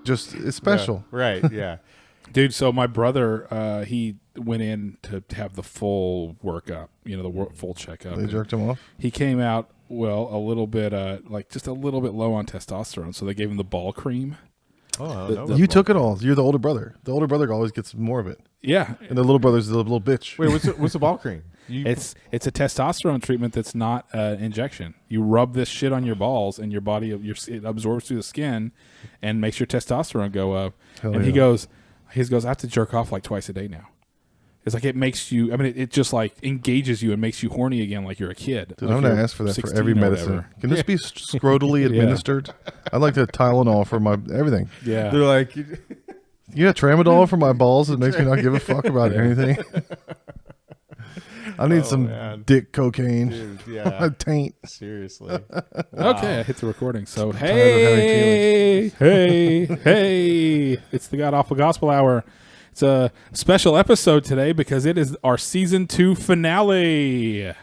just it's special. Yeah, right, yeah. Dude, so my brother, he went in to have the full workup, full checkup. They jerked him off. He came out, a little bit, just a little bit low on testosterone, so they gave him the ball cream. Oh, You took it all. You're the older brother. The older brother always gets more of it. Yeah. And the little brother's the little bitch. Wait, what's the ball cream? It's a testosterone treatment that's not an injection. You rub this shit on your balls, and your body it absorbs through the skin, and makes your testosterone go up. Hell and yeah. he goes, I have to jerk off like twice a day now. It's like it makes you. I mean, it just like engages you and makes you horny again, like you're a kid. Dude, like I'm going to ask for that for 16 every or medicine. whatever. Can this be scrotally administered? I'd like to Tylenol for my everything. Yeah. They're like, You got tramadol for my balls that makes me not give a fuck about anything. I need some dick cocaine. dude, My yeah, taint. seriously. Okay, I hit the recording. So tired of having hey, it's the Godawful Gospel Hour. It's a special episode today because it is our season 2 finale.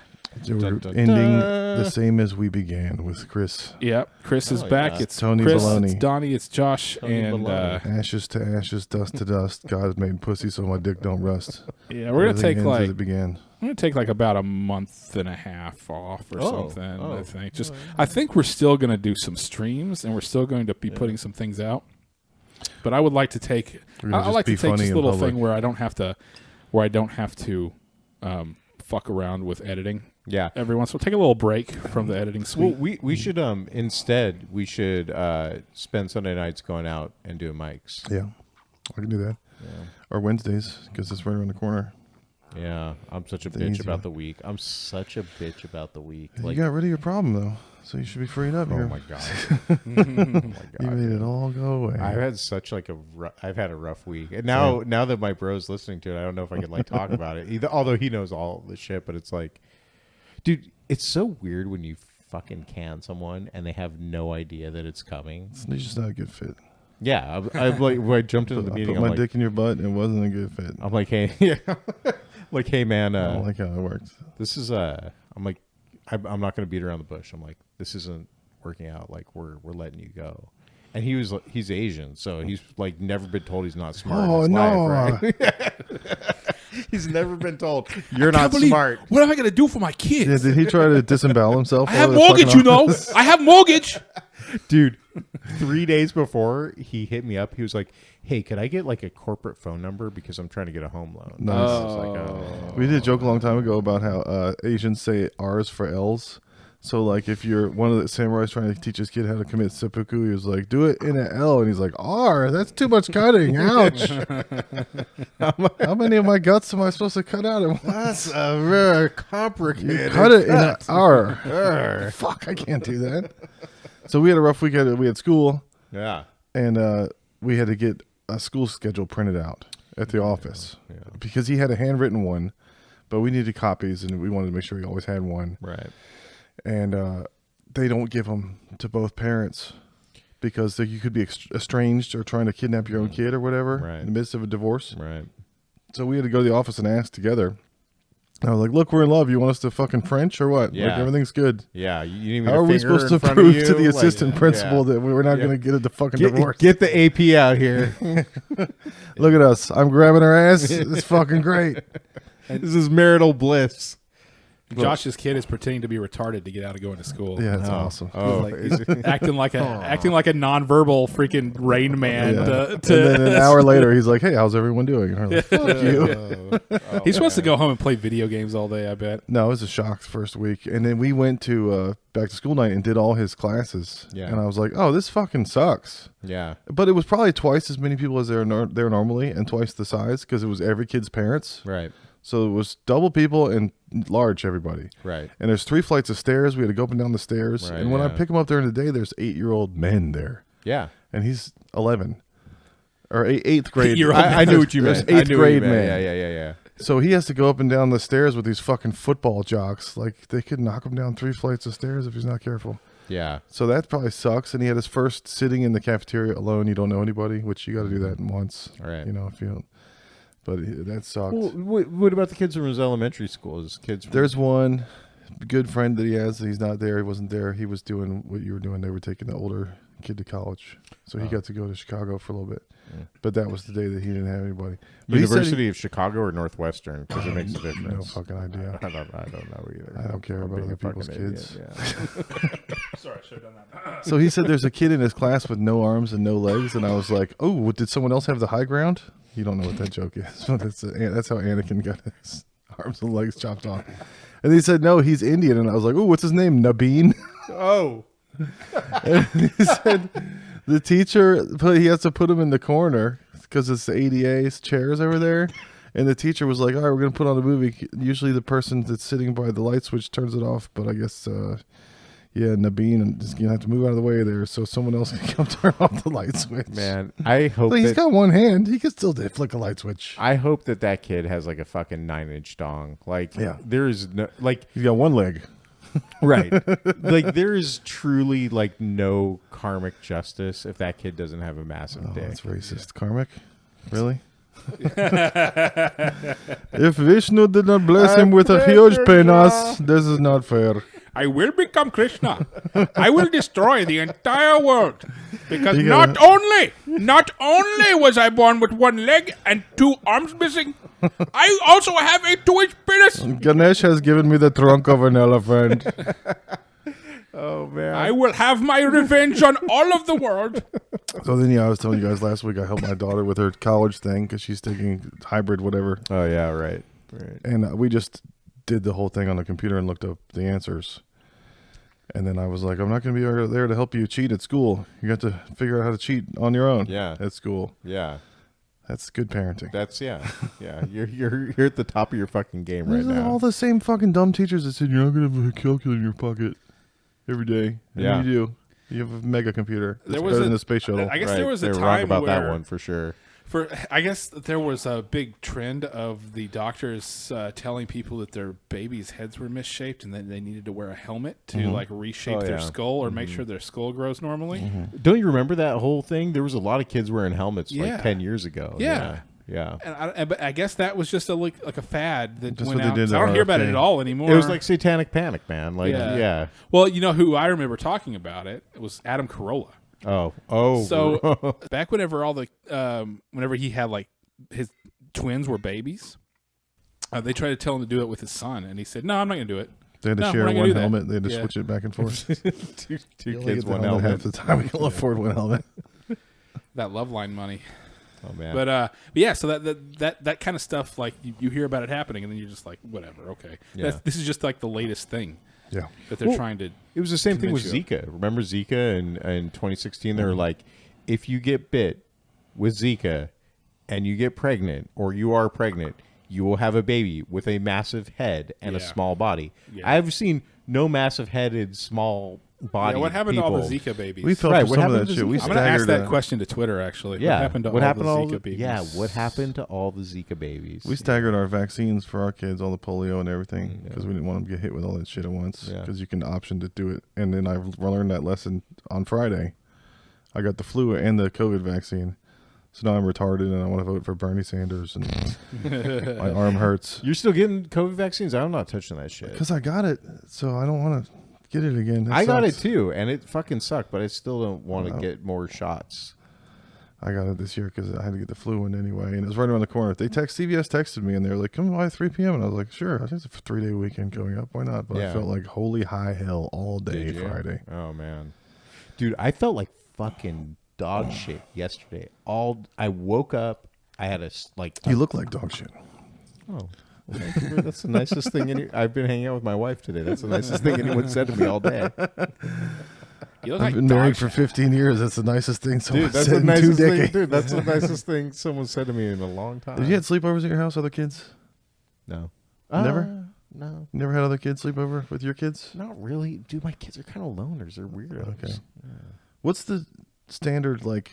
So we're Dun, dun, ending dun. the same as we began with Chris. Yep, Chris is Oh, back. yeah. It's Tony Chris, Baloney. it's Donnie, it's Josh, Tony and Baloney. Ashes to ashes, dust to dust. God made pussy so my dick don't rust. yeah, we're gonna Everything take ends as it began. about a month and a half off or something. I oh. think I think we're still gonna do some streams, and we're still going to be putting some things out. But I would like to take. We're gonna I just like be to take funny this in little public. thing where I don't have to, fuck around with editing Yeah. every once in a while. Take a little break from the editing Well, suite. we should instead spend Sunday nights going out and doing mics. Yeah, I can do that. Yeah. Or Wednesdays, because it's right around the corner. Yeah, I'm such a The bitch easy about one. the week. I'm such a bitch about the week. You got rid of your problem, though. So you should be freed up oh here. my god, oh my You god. made it all go away. I've had such like I've had a rough week, and now that my bro's listening to it, I don't know if I can like talk about it. Either, although he knows all the shit, but it's like, dude, it's so weird when you fucking can someone and they have no idea that it's coming. It's just not a good fit. Yeah, I like when I jumped into the I meeting. put I'm my like, dick in your butt and it wasn't a good fit. I'm like, hey, yeah, like, hey, man, I don't like how it worked. this is I'm like, I'm not gonna beat around the bush. I'm like, this isn't working out. Like, we're letting you go. And he's Asian, so he's like never been told he's not smart. Oh, in his no. life, right? He's never been told you're not smart. What am I gonna do for my kids? Yeah, did he try to disembowel himself? I have while they were mortgage, fucking off? I have mortgage. Dude, 3 days before he hit me up, he was like, hey, could I get like a corporate phone number because I'm trying to get a home loan? Nice. I was like, oh. We did a joke a long time ago about how Asians say R's for L's. So, like, if you're one of the samurais trying to teach his kid how to commit seppuku, he was like, do it in an L. And he's like, R, that's too much cutting. Ouch. How many of my guts am I supposed to cut out? That's a very complicated. You cut it in an R. Fuck, I can't do that. So we had a rough week. We had school, Yeah. and we had to get a school schedule printed out at the office because he had a handwritten one, but we needed copies, and we wanted to make sure he always had one. Right. And they don't give them to both parents because you could be estranged or trying to kidnap your own kid or whatever Right. in the midst of a divorce. Right. So we had to go to the office and ask together. And I was like, look, we're in love. You want us to fucking French or what? Like, Yeah. everything's good. Yeah. You need me How to are we finger supposed in to front of prove you? to the Like, assistant principal yeah. that we're not Yeah. going to get a fucking divorce? Get the AP out here. Look at us. I'm grabbing her ass. It's fucking great. This is marital bliss. Josh's kid is pretending to be retarded to get out of going to school. Yeah, it's awesome. Oh, Like, is it- acting like a nonverbal freaking Rain Man. Yeah. And then an hour later, he's like, hey, how's everyone doing? And we're like, fuck you. He's supposed to go home and play video games all day, I bet. No, it was a shock the first week. And then we went to back to school night and did all his classes. Yeah. And I was like, oh, this fucking sucks. yeah. But it was probably twice as many people as there normally and twice the size because it was every kid's parents. Right. So it was double people and large everybody. Right. And there's 3 flights of stairs. We had to go up and down the stairs. Right, and when I yeah. pick him up during the day, there's 8-year-old men there. Yeah. And he's 11. Or 8th grade. You're I knew what you There's meant. I 8th knew what you grade meant. man. Yeah. So he has to go up and down the stairs with these fucking football jocks. Like, they could knock him down 3 flights of stairs if he's not careful. Yeah. So that probably sucks. And he had his first sitting in the cafeteria alone. You don't know anybody, which you got to do that once. All right. You know, if you don't. But that sucked. Well, what about the kids from his elementary school? His kids. From, There's one good friend that he has. He's not there. He wasn't there. He was doing what you were doing. They were taking the older kid to college, so he got to go to Chicago for a little bit. But that was the day that he didn't have anybody. But University of Chicago or Northwestern, because it makes a difference. No fucking idea. I don't know either. I don't care about being other a fucking people's kids. idiot, yeah. Sorry, I should have done that. So he said there's a kid in his class with no arms and no legs, and I was like, oh, did someone else have the high ground? You don't know what that joke is. But that's how Anakin got his arms and legs chopped off. And he said, no, he's Indian. And I was like, oh, what's his name? Nabeen? Oh. And he said the teacher, he has to put him in the corner because it's the ADA's chairs over there. And the teacher was like, all right, we're going to put on a movie. Usually the person that's sitting by the light switch turns it off. But I guess, Nabeen is going to have to move out of the way there so someone else can come turn off the light switch. Man, I hope He's got one hand. He can still flick a light switch. I hope that kid has like a fucking 9-inch dong. Like, there is no, like, He's got one leg. right. Like, there is truly like no karmic justice if that kid doesn't have a massive dick. That's racist. Karmic? Really? If Vishnu did not bless him with a huge penis, this is not fair. I will become Krishna. I will destroy the entire world. Because You not gotta- only was I born with one leg and 2 arms missing, I also have a 2-inch penis. Ganesh has given me the trunk of an elephant. Oh man. I will have my revenge on all of the world. So then, I was telling you guys last week I helped my daughter with her college thing because she's taking hybrid whatever. Oh yeah, right. And we just did the whole thing on the computer and looked up the answers. And then I was like, I'm not going to be there to help you cheat at school. You got to figure out how to cheat on your own at school. Yeah. That's good parenting. That's yeah. You're at the top of your fucking game right These are now. all the same fucking dumb teachers that said you're not going to have a calculator in your pocket every day. And Yeah. you do. You have a mega computer. There It's was better a- than the space shuttle. I guess Right. there was a They were time wrong about where that one for sure. I guess there was a big trend of the doctors telling people that their babies' heads were misshaped and that they needed to wear a helmet to like reshape their skull or make sure their skull grows normally. Don't you remember that whole thing? There was a lot of kids wearing helmets Yeah. like 10 years ago. Yeah. Yeah. And I guess that was just like a fad that Just went what they out. did 'Cause I to don't hear about it RFK. at all anymore. It was like satanic panic, man. Like, yeah. Well, you know who I remember talking about it? It was Adam Carolla. Oh. So back whenever whenever he had like his twins were babies, they tried to tell him to do it with his son, and he said, "No, I'm not going to do it." They had to No, share we're not gonna one do that. helmet. They had to Yeah. switch it back and forth. two You only kids, get the one helmet helmet. half the time. We can afford one helmet. That love line money. Oh man. But yeah, so that kind of stuff, like you hear about it happening, and then you're just like, whatever, okay. Yeah. This is just like the latest thing Yeah. that they're Well, trying to. It was the same thing with convince you Zika. Remember Zika in 2016? They were like, if you get bit with Zika and you get pregnant or you are pregnant, you will have a baby with a massive head and a Yeah. small body. Yeah. I've seen no massive headed, small body. Yeah, what happened to all the people. Zika babies? We fell Right, for what some of happened that to shit. We Zika? I'm going to ask staggered that question to Twitter, actually. Yeah. What happened to all the Zika babies? Yeah, what happened to all the Zika babies? We staggered our vaccines for our kids, all the polio and everything, because we didn't want them to get hit with all that shit at once. Yeah. Because you can option to do it. And then I learned that lesson on Friday. I got the flu and the COVID vaccine. So now I'm retarded and I want to vote for Bernie Sanders and my arm hurts. You're still getting COVID vaccines? I'm not touching that shit. Because I got it, so I don't want to get it again. I got it sucks. too, and it fucking sucked, but I still don't want to get more shots. I got it this year because I had to get the flu one anyway, and it was right around the corner. CVS texted me, and they were like, "Come by 3 p.m." And I was like, "Sure." I think it's a 3-day weekend coming up. Why not? But Yeah. I felt like holy high hell all day Did you? Friday. Oh man, dude, I felt like fucking dog shit yesterday. I woke up. I had You look like dog shit. Oh, well, that's the nicest thing. I've been hanging out with my wife today. That's the nicest thing anyone said to me all day. You look I've like been dog married for shit. 15 years. That's the nicest thing someone Dude, that's said the in 2 nicest thing. decades. Dude, that's the nicest thing someone said to me in a long time. Have you had sleepovers at your house, other kids? No, Never? No, You never had other kids sleep over with your kids? not really. Dude, my kids are kind of loners. They're weirdos. Okay. What's the standard, like,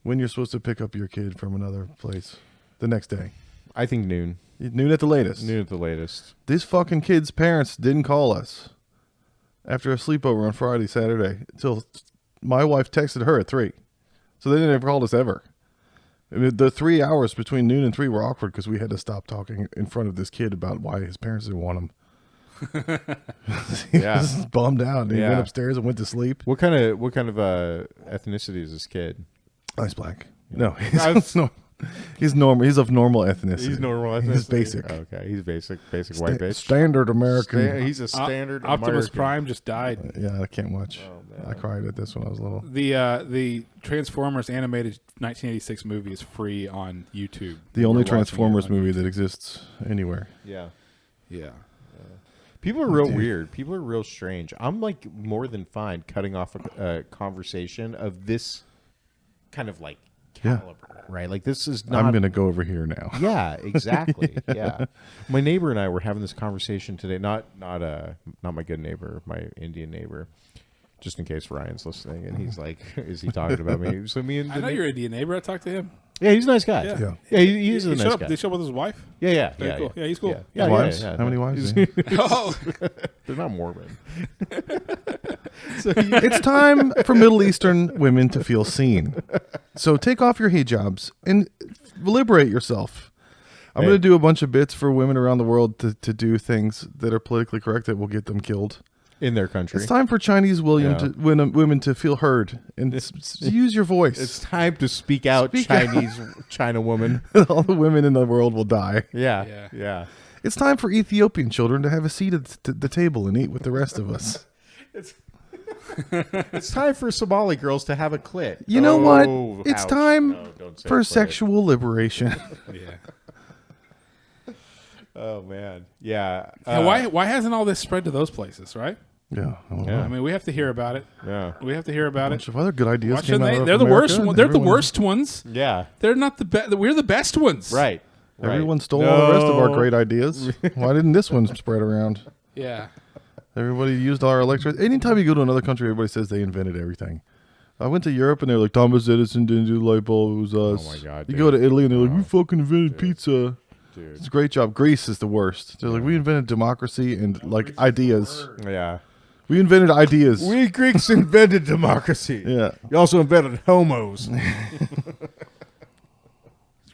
when you're supposed to pick up your kid from another place the next day? I think noon. Noon at the latest. Noon at the latest. These fucking kids' parents didn't call us after a sleepover on Friday, Saturday, until my wife texted her at 3. So they didn't ever call us ever. I mean, the 3 hours between noon and 3 were awkward because we had to stop talking in front of this kid about why his parents didn't want him. He was bummed out. He Yeah. went upstairs and went to sleep. What kind of ethnicity is this kid? Oh, he's black. No, he's normal. He's of normal ethnicity. He's normal ethnicity. He's basic. Okay, he's basic white bitch. Standard American. He's a standard Optimus American. Prime just died. Yeah, I can't watch. Oh, I cried at this when I was little. The Transformers animated 1986 movie is free on YouTube. The only We're watching Transformers it on movie YouTube. that exists anywhere. Yeah. Yeah. People are real weird. People are real strange. I'm like more than fine cutting off a conversation of this kind of like caliber, right? Like this is not. I'm gonna go over here now. Yeah, exactly. Yeah, my neighbor and I were having this conversation today. Not my good neighbor, my Indian neighbor. Just in case Ryan's listening, and he's like, "Is he talking about me?" So me and I know your Indian neighbor. I talked to him. yeah, he's a nice guy. Yeah. He is a nice guy. Did he show up with his wife? Yeah, Very cool. Yeah, he's cool. Yeah, Wives? yeah. How many wives? do you have? Oh, They're not Mormon. It's time for Middle Eastern women to feel seen. So take off your hijabs and liberate yourself. I'm going to do a bunch of bits for women around the world to do things that are politically correct that will get them killed. In their country. It's time for Chinese Yeah. women to feel heard and use your voice. It's time to speak out, China woman. All the women in the world will die. Yeah. It's time for Ethiopian children to have a seat at the table and eat with the rest of us. It's time for Somali girls to have a clit. You know what? Oh, It's ouch. time No, don't say for clit. sexual liberation. yeah. Oh man, yeah. Why hasn't all this spread to those places? Right. Yeah. Yeah. I mean, we have to hear about it. Yeah, We have to hear A about bunch it. of other good ideas Watch came them. out of They're the America, worst. and They're the everyone- worst ones. yeah. They're not the best. We're the best ones. Right. Everyone stole all the rest of our great ideas. Why didn't this one spread around? Yeah. Everybody used our electric. Anytime you go to another country, everybody says they invented everything. I went to Europe and they're like, Thomas Edison didn't do the light bulb. It was us. Oh my God, You dude. go to Italy and they're like, we fucking invented pizza. Dude. It's a great job. Greece is the worst. They're like, we invented democracy and like ideas. Yeah. We invented ideas. We Greeks invented democracy. Yeah. You also invented homos.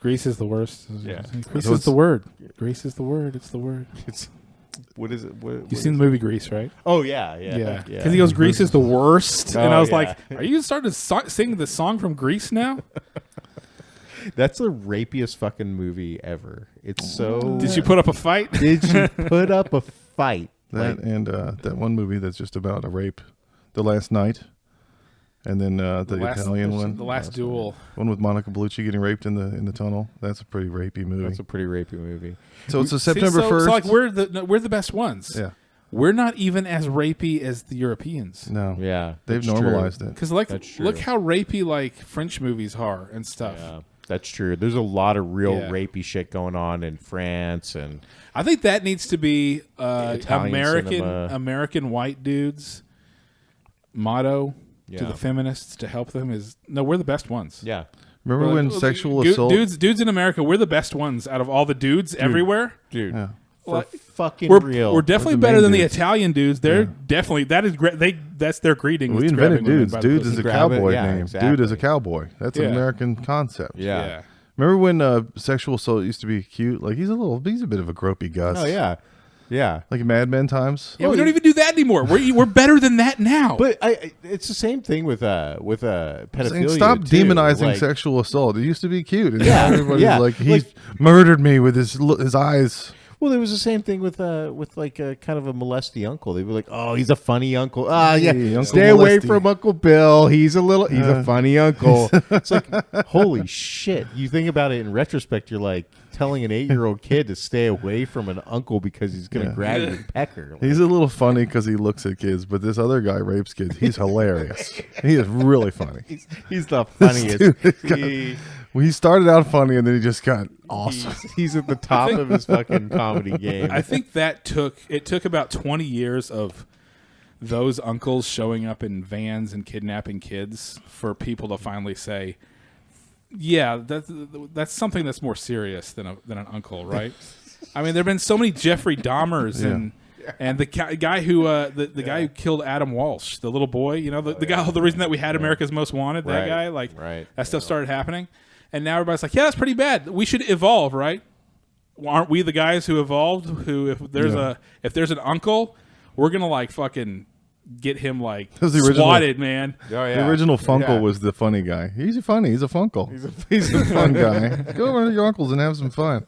Greece is the worst. Yeah. Greece So is the word. Greece is the word. It's the word. It's what is it? What You've seen the movie Grease, right? Oh yeah. Because he goes, Greece is the worst. And Oh, I was yeah. like, are you starting to sing the song from Greece now? That's the rapiest fucking movie ever. It's so. Did you put up a fight? Did you put up a fight? That and that one movie that's just about a rape, The Last Night, and then the Italian one, The Last Duel. one with Monica Bellucci getting raped in the tunnel. That's a pretty rapey movie. That's a pretty rapey movie. So it's a See, September so 1st. like we're the best ones. Yeah. We're not even as rapey as the Europeans. No. Yeah, They've that's normalized true. it. Because like, That's true. look how rapey like French movies are and stuff. Yeah, that's true. There's a lot of real Yeah. rapey shit going on in France, and I think that needs to be Italian cinema. American white dudes' motto to Yeah. the feminists to help them is no, we're the best ones. yeah, Remember when Well, sexual assault? dudes in America, we're the best ones out of all the dudes everywhere. dude, Yeah. for Like, fucking We're real. definitely the better main than the dudes. Italian dudes. They're definitely that is great. That's their greeting. We is invented grabbing women dudes. by the Dudes is pussy. a Grab it, cowboy yeah, name. exactly. Dude is a cowboy. That's an Yeah. American concept. yeah. Remember when sexual assault used to be cute? Like he's a bit of a gropey Gus. Oh yeah, yeah. Like Mad Men times. Yeah, we don't even do that anymore. We're better than that now. But it's the same thing with pedophilia. Saying, stop too. demonizing Like, sexual assault. It used to be cute. And Yeah, now everybody's yeah. like he murdered me with his eyes. Well, there was the same thing with like a kind of a molesty uncle. They were like, "Oh, he's a funny uncle. Ah, yeah, Hey, Uncle stay away Molesty." from Uncle Bill. He's a funny uncle." It's like, holy shit! You think about it in retrospect, you're like telling an 8-year-old kid to stay away from an uncle because he's gonna grab your pecker. Like, He's a little funny because he looks at kids, but this other guy rapes kids. He's hilarious. He is really funny. he's the funniest. dude He started out funny and then he just got awesome. He's at the top of his fucking comedy game. I think that took about 20 years of those uncles showing up in vans and kidnapping kids for people to finally say, yeah, that's something that's more serious than an uncle, right? I mean, there've been so many Jeffrey Dahmers and the guy who the guy who killed Adam Walsh, the little boy, the guy, the reason that we had America's Most Wanted, that guy, like that stuff started happening, and now everybody's like, yeah, that's pretty bad. We should evolve, right? aren't we the guys who evolved? Who, if there's an uncle, we're gonna like fucking get him like swatted, man. Oh, yeah. The original Funkle was the funny guy. He's funny. He's a Funkle. He's a fun guy. Go over to your uncles and have some fun.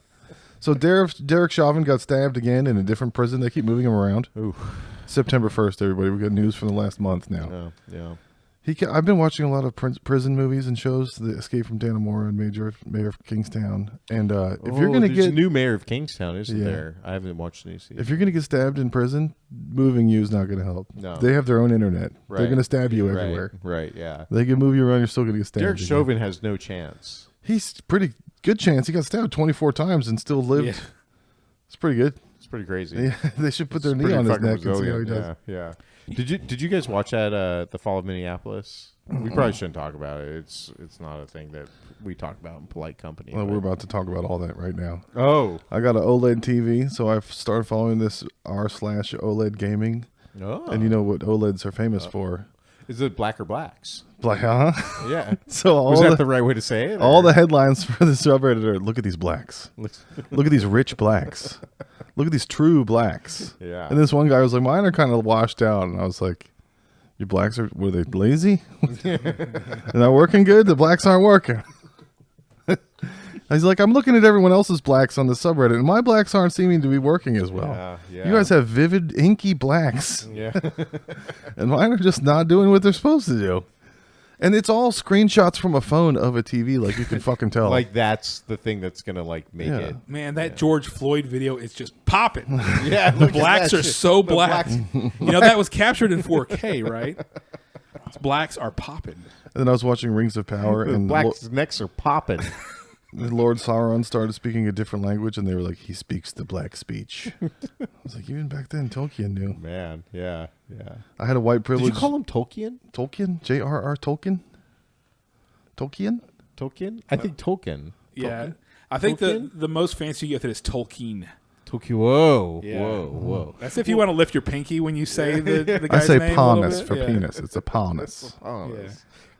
So Derek Chauvin got stabbed again in a different prison. They keep moving him around. Ooh. September 1st, everybody. We got news from the last month now. Yeah. I've been watching a lot of prison movies and shows. The Escape from Dannemora and Mayor of Kingstown. And if you're gonna get a new mayor of Kingstown, isn't there? I haven't watched any season. If you're gonna get stabbed in prison, moving you is not gonna help. No. They have their own internet. Right. They're gonna stab you everywhere. Right. Yeah. They can move you around. You're still gonna get stabbed. Derek Chauvin has no chance. He's pretty good chance. He got stabbed 24 times and still lived. Yeah. It's pretty good. It's pretty crazy. Yeah, they should put their knee on his neck and see how he does. Yeah. Did you guys watch that The Fall of Minneapolis? We probably shouldn't talk about it. It's not a thing that we talk about in polite company. Well, we're about to talk about all that right now. Oh. I got an OLED TV, so I've started following this r/OLED gaming. Oh. And you know what OLEDs are famous for? Is it black or blacks? Black, huh? Yeah. So Was that the right way to say it? All the headlines for the subreddit are, look at these blacks. Look at these rich blacks. Look at these true blacks. Yeah. And this one guy was like, mine are kind of washed out. And I was like, your blacks were they lazy? They're not working good? The blacks aren't working. He's like, I'm looking at everyone else's blacks on the subreddit, and my blacks aren't seeming to be working as well. Yeah. You guys have vivid, inky blacks. Yeah. And mine are just not doing what they're supposed to do. And it's all screenshots from a phone of a TV, like you can fucking tell. Like that's the thing that's gonna like make it. Man, that George Floyd video is just popping. Yeah, the blacks are so black. You know that was captured in 4K, right? Blacks are popping. And then I was watching Rings of Power, and blacks' necks are popping. Lord Sauron started speaking a different language, and they were like, he speaks the black speech. I was like, even back then, Tolkien knew. Man, yeah. I had a white privilege. Did you call him Tolkien? Tolkien? J.R.R. Tolkien? Tolkien? I think Tolkien. Yeah. I think the most fancy you get is Tolkien. Tolkien. Whoa. Yeah. Whoa. That's if you want to lift your pinky when you say the guy's I say name panis for penis. It's a panis. Yeah.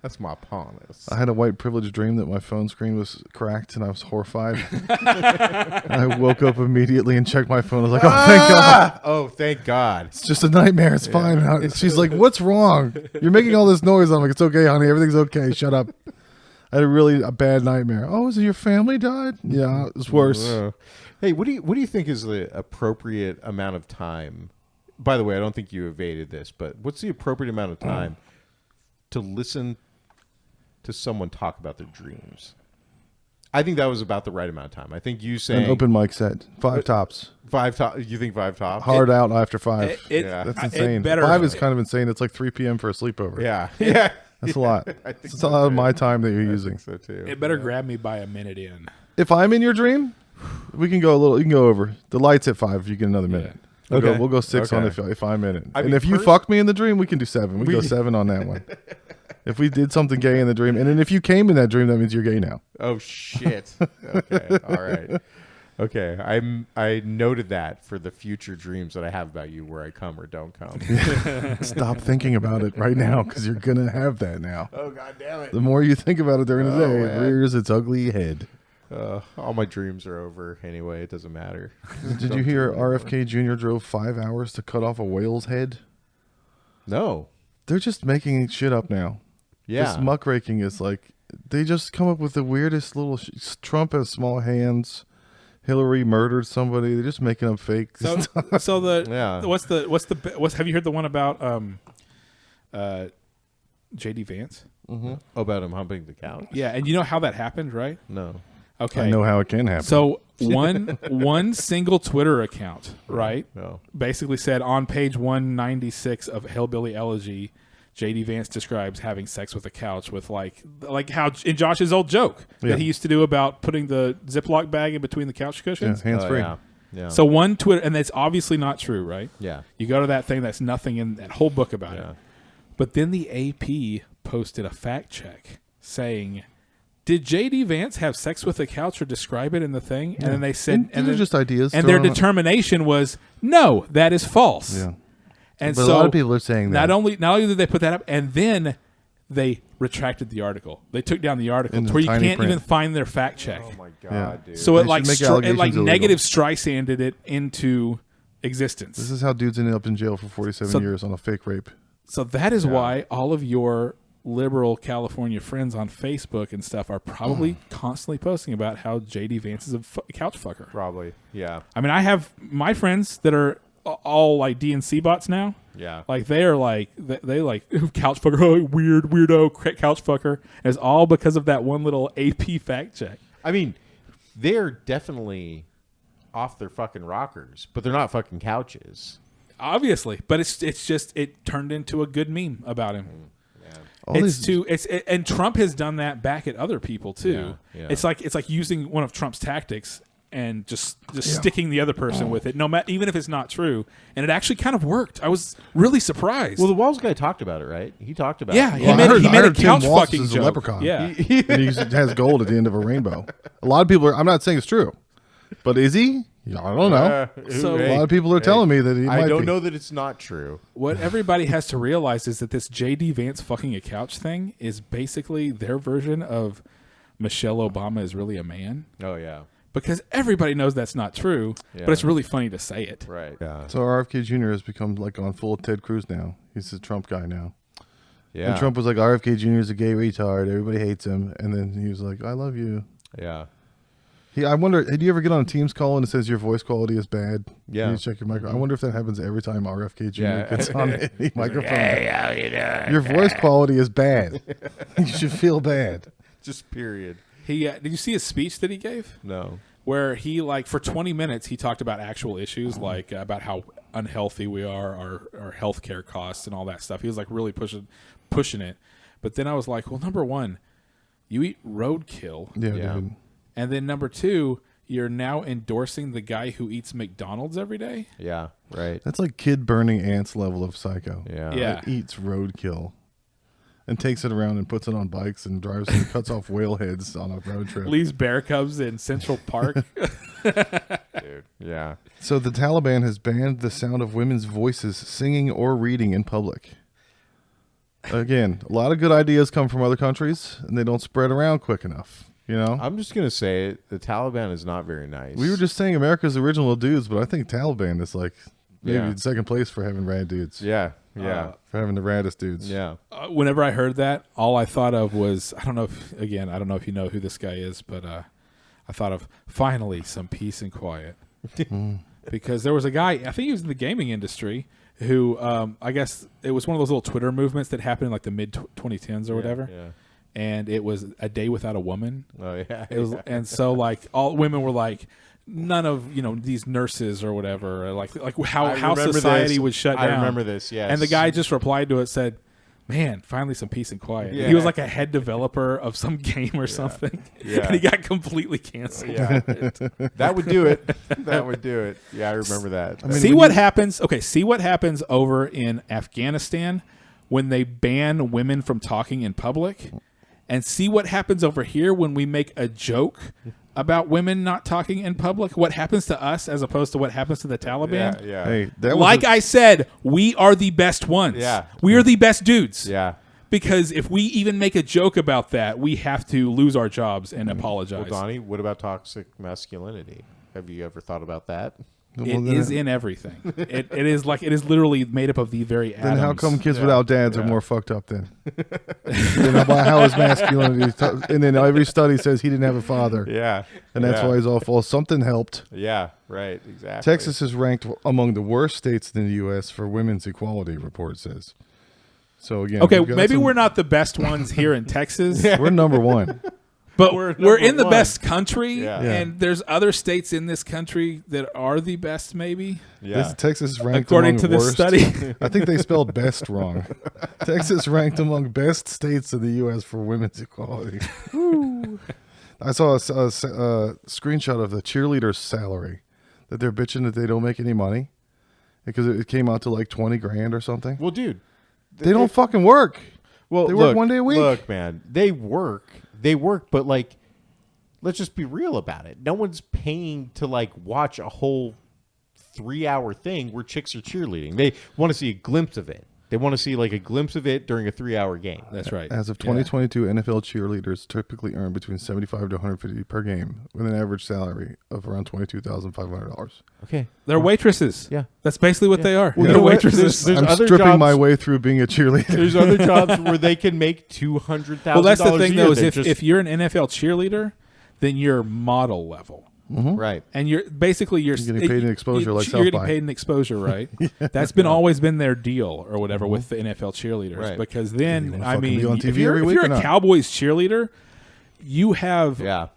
That's my panis. I had a white privilege dream that my phone screen was cracked, and I was horrified. I woke up immediately and checked my phone. I was like, oh, thank God. Oh, thank God. It's just a nightmare. It's fine. She's like, what's wrong? You're making all this noise. I'm like, it's okay, honey. Everything's okay. Shut up. I had a bad nightmare. Oh, is it your family died? Yeah, it's worse. Hey, what do you think is the appropriate amount of time? By the way, I don't think you evaded this, but what's the appropriate amount of time to listen to someone talk about their dreams? I think that was about the right amount of time. I think you saying An open mic set. 5 tops. 5 top. You think 5 tops? Hard out after 5. That's insane. 5 is kind of insane. It's like 3 p.m. for a sleepover. Yeah. That's a lot. It's a lot of my time that you're using. I think so too. It better grab me by a minute in. If I'm in your dream, we can go a little. You can go over. The light's at 5 if you get another minute. Okay. We'll go 6 on if I'm in it. I and mean, if you fuck me in the dream, we can do 7. We can go 7 on that one. If we did something gay in the dream, and then if you came in that dream, that means you're gay now. Oh shit. Okay. All right. Okay. I noted that for the future dreams that I have about you, where I come or don't come. Stop thinking about it right now, because you're gonna have that now. Oh god damn it. The more you think about it during the day, it man. rears its ugly head. All my dreams are over anyway. It doesn't matter. Did you hear RFK Jr. drove 5 hours to cut off a whale's head? No. They're just making shit up now. Yeah. This muckraking is like, they just come up with the weirdest little. Trump has small hands. Hillary murdered somebody. They're just making up fake stuff. So the Yeah. what's have you heard the one about JD Vance? Mm-hmm. About him humping the couch? Yeah, and you know how that happened, right? No. Okay. I know how it can happen. So one single Twitter account, right? No. Basically said on page 196 of Hillbilly Elegy, JD Vance describes having sex with a couch with like how in Josh's old joke that he used to do about putting the Ziploc bag in between the couch cushions. hands free. Yeah. So one Twitter, and that's obviously not true, right? Yeah. You go to that thing, that's nothing in that whole book about Yeah. it. But then the AP posted a fact check saying, did JD Vance have sex with a couch or describe it in the thing? And then they said, and they're just ideas. and their determination was, no, that is false. Yeah. And But so a lot of people are saying that. not only did they put that up, and then they retracted the article. They took down the article In to where you tiny can't print. even find their fact check. Oh my god, Yeah. dude. So They it like should make allegations illegal. negative Streisanded it into existence. This is how dudes ended up in jail for 47 years on a fake rape. So that is why all of your liberal California friends on Facebook and stuff are probably constantly posting about how JD Vance is a couch fucker. Probably, yeah. I mean, I have my friends that are all like DNC bots now. Yeah. Like they are like they like couch fucker, oh, weirdo couch fucker. And it's all because of that one little AP fact check. I mean, they're definitely off their fucking rockers, but they're not fucking couches. Obviously, but it's just it turned into a good meme about him. All these- And Trump has done that back at other people too. Yeah. It's like using one of Trump's tactics and just sticking the other person with it, no matter even if it's not true. And it actually kind of worked. I was really surprised. Well, the Walls guy talked about it, right? He talked about yeah, it. he made I a heard Tim couch Walsh fucking is a joke. leprechaun. Yeah, and he has gold at the end of a rainbow. A lot of people are. I'm not saying it's true, but is he? I don't know. So- A lot of people are telling me that he might I don't be. know that it's not true. what everybody has to realize is that this JD Vance fucking a couch thing is basically their version of Michelle Obama is really a man. Oh yeah, Because everybody knows that's not true, but it's really funny to say it. right. Yeah, So RFK Jr. has become like on full Ted Cruz now. He's a Trump guy now. yeah. And Trump was like, RFK Jr. is a gay retard. Everybody hates him. And then he was like, I love you. Yeah. I wonder, did you ever get on a Teams call and it says your voice quality is bad? Yeah. You check your microphone. I wonder if that happens every time RFK Jr. Yeah. gets on any microphone. Hey, how you doing? Your voice quality is bad. You should feel bad. Just period. He did you see his speech that he gave? No. Where he like for 20 minutes he talked about actual issues like about how unhealthy we are, our healthcare costs and all that stuff. He was like really pushing it. But then I was like, well, number one, you eat roadkill. Yeah. Dude. And then number two, you're now endorsing the guy who eats McDonald's every day. Yeah. Right. That's like kid burning ants level of psycho. Yeah. Yeah. Like, eats roadkill and takes it around and puts it on bikes and drives and cuts off whale heads on a road trip. Leaves bear cubs in Central Park. Dude. Yeah. So the Taliban has banned the sound of women's voices singing or reading in public. Again, a lot of good ideas come from other countries and they don't spread around quick enough. You know, I'm just gonna say it. The Taliban is not very nice. we were just saying America's original dudes, but I think Taliban is like maybe Yeah. in second place for having rad dudes. Yeah. Yeah. For having the raddest dudes. Yeah. Whenever I heard that, all I thought of was I don't know if you know who this guy is, but I thought of finally some peace and quiet. Because there was a guy, I think he was in the gaming industry, who I guess it was one of those little Twitter movements that happened in like the mid 2010s or whatever. Yeah. And it was a day without a woman. Oh yeah. It was, and so like all women were like, none of these nurses or whatever, like how remember society this. would shut down. I remember this. Yes. And the guy just replied to it, said, "Man, finally some peace and quiet." Yeah. He was like a head developer of some game or something, Yeah. and he got completely canceled. Yeah. That would do it. That would do it. Yeah, I remember that. I mean, See when what you- happens. Okay, see what happens over in Afghanistan when they ban women from talking in public, and see what happens over here when we make a joke about women not talking in public. What happens to us as opposed to what happens to the Taliban? Yeah. Hey, that was Like I said, we are the best ones. Yeah. We are the best dudes. Yeah. Because if we even make a joke about that, we have to lose our jobs and Well, apologize. Donnie, what about toxic masculinity? Have you ever thought about that? It is in everything. It is literally made up of the very atoms. Then how come kids without dads are more fucked up then? How is masculinity? And then every study says he didn't have a father. Yeah. And that's why he's awful. Something helped. Yeah, right, exactly. Texas is ranked among the worst states in the U.S. for women's equality, report says. So again, Okay, we've got maybe some- we're not the best ones here in Texas, we're number one. but We're we're number in the one. best country, Yeah. and there's other states in this country that are the best, maybe. Yeah. Texas is ranked According among to this worst. study. I think they spelled best wrong. Texas ranked among best states in the U.S. for women's equality. I saw a screenshot of the cheerleader's salary that they're bitching that they don't make any money because it came out to like 20 grand or something. Well, dude, They don't fucking work. Well, They work one day a week. Look, man, they work, but like, let's just be real about it. No one's paying to like watch a whole 3-hour thing where chicks are cheerleading. They want to see a glimpse of it. They want to see like a glimpse of it during a 3-hour game. That's right. As of 2022, NFL cheerleaders typically earn between $75 to $150 per game, with an average salary of around $22,500. Okay. They're waitresses. Yeah. That's basically what they are. Well, They're you know what? waitresses. There's I'm other stripping jobs- my way through being a cheerleader. There's other jobs where they can make $200,000. Well, that's the thing, though, is They're if you're an NFL cheerleader, then you're model level. right. And you're getting paid in exposure like you're getting South by. paid in exposure, right? That's been always been their deal or whatever with the NFL cheerleaders. Right. Because You then, wanna I fucking mean, be on if TV you're, every if week you're or a not? Cowboys cheerleader, you have Yeah.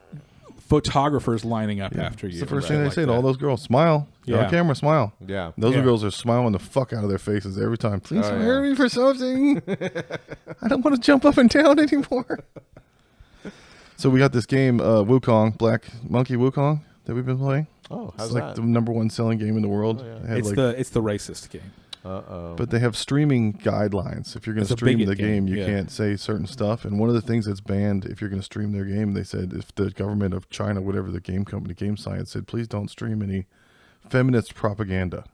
photographers lining up after you. It's the first right? thing they Like say to that. all those girls. Smile. You're Yeah. on camera, smile. Yeah. Those Yeah. girls are smiling the fuck out of their faces every time. Please Oh, hire yeah. me for something. I don't want to jump up and down anymore. So we got this game, Wukong, Black Monkey Wukong, that we've been playing. Oh, how's It's like that? the number one selling game in the world. Oh, yeah. It had, It's like, the racist game. Uh-oh. but they have streaming guidelines. If you're going It's to a stream bigot the game, you yeah. can't say certain stuff. And one of the things that's banned if you're going to stream their game, they said if the government of China, whatever the game company, Game Science, said, please don't stream any feminist propaganda.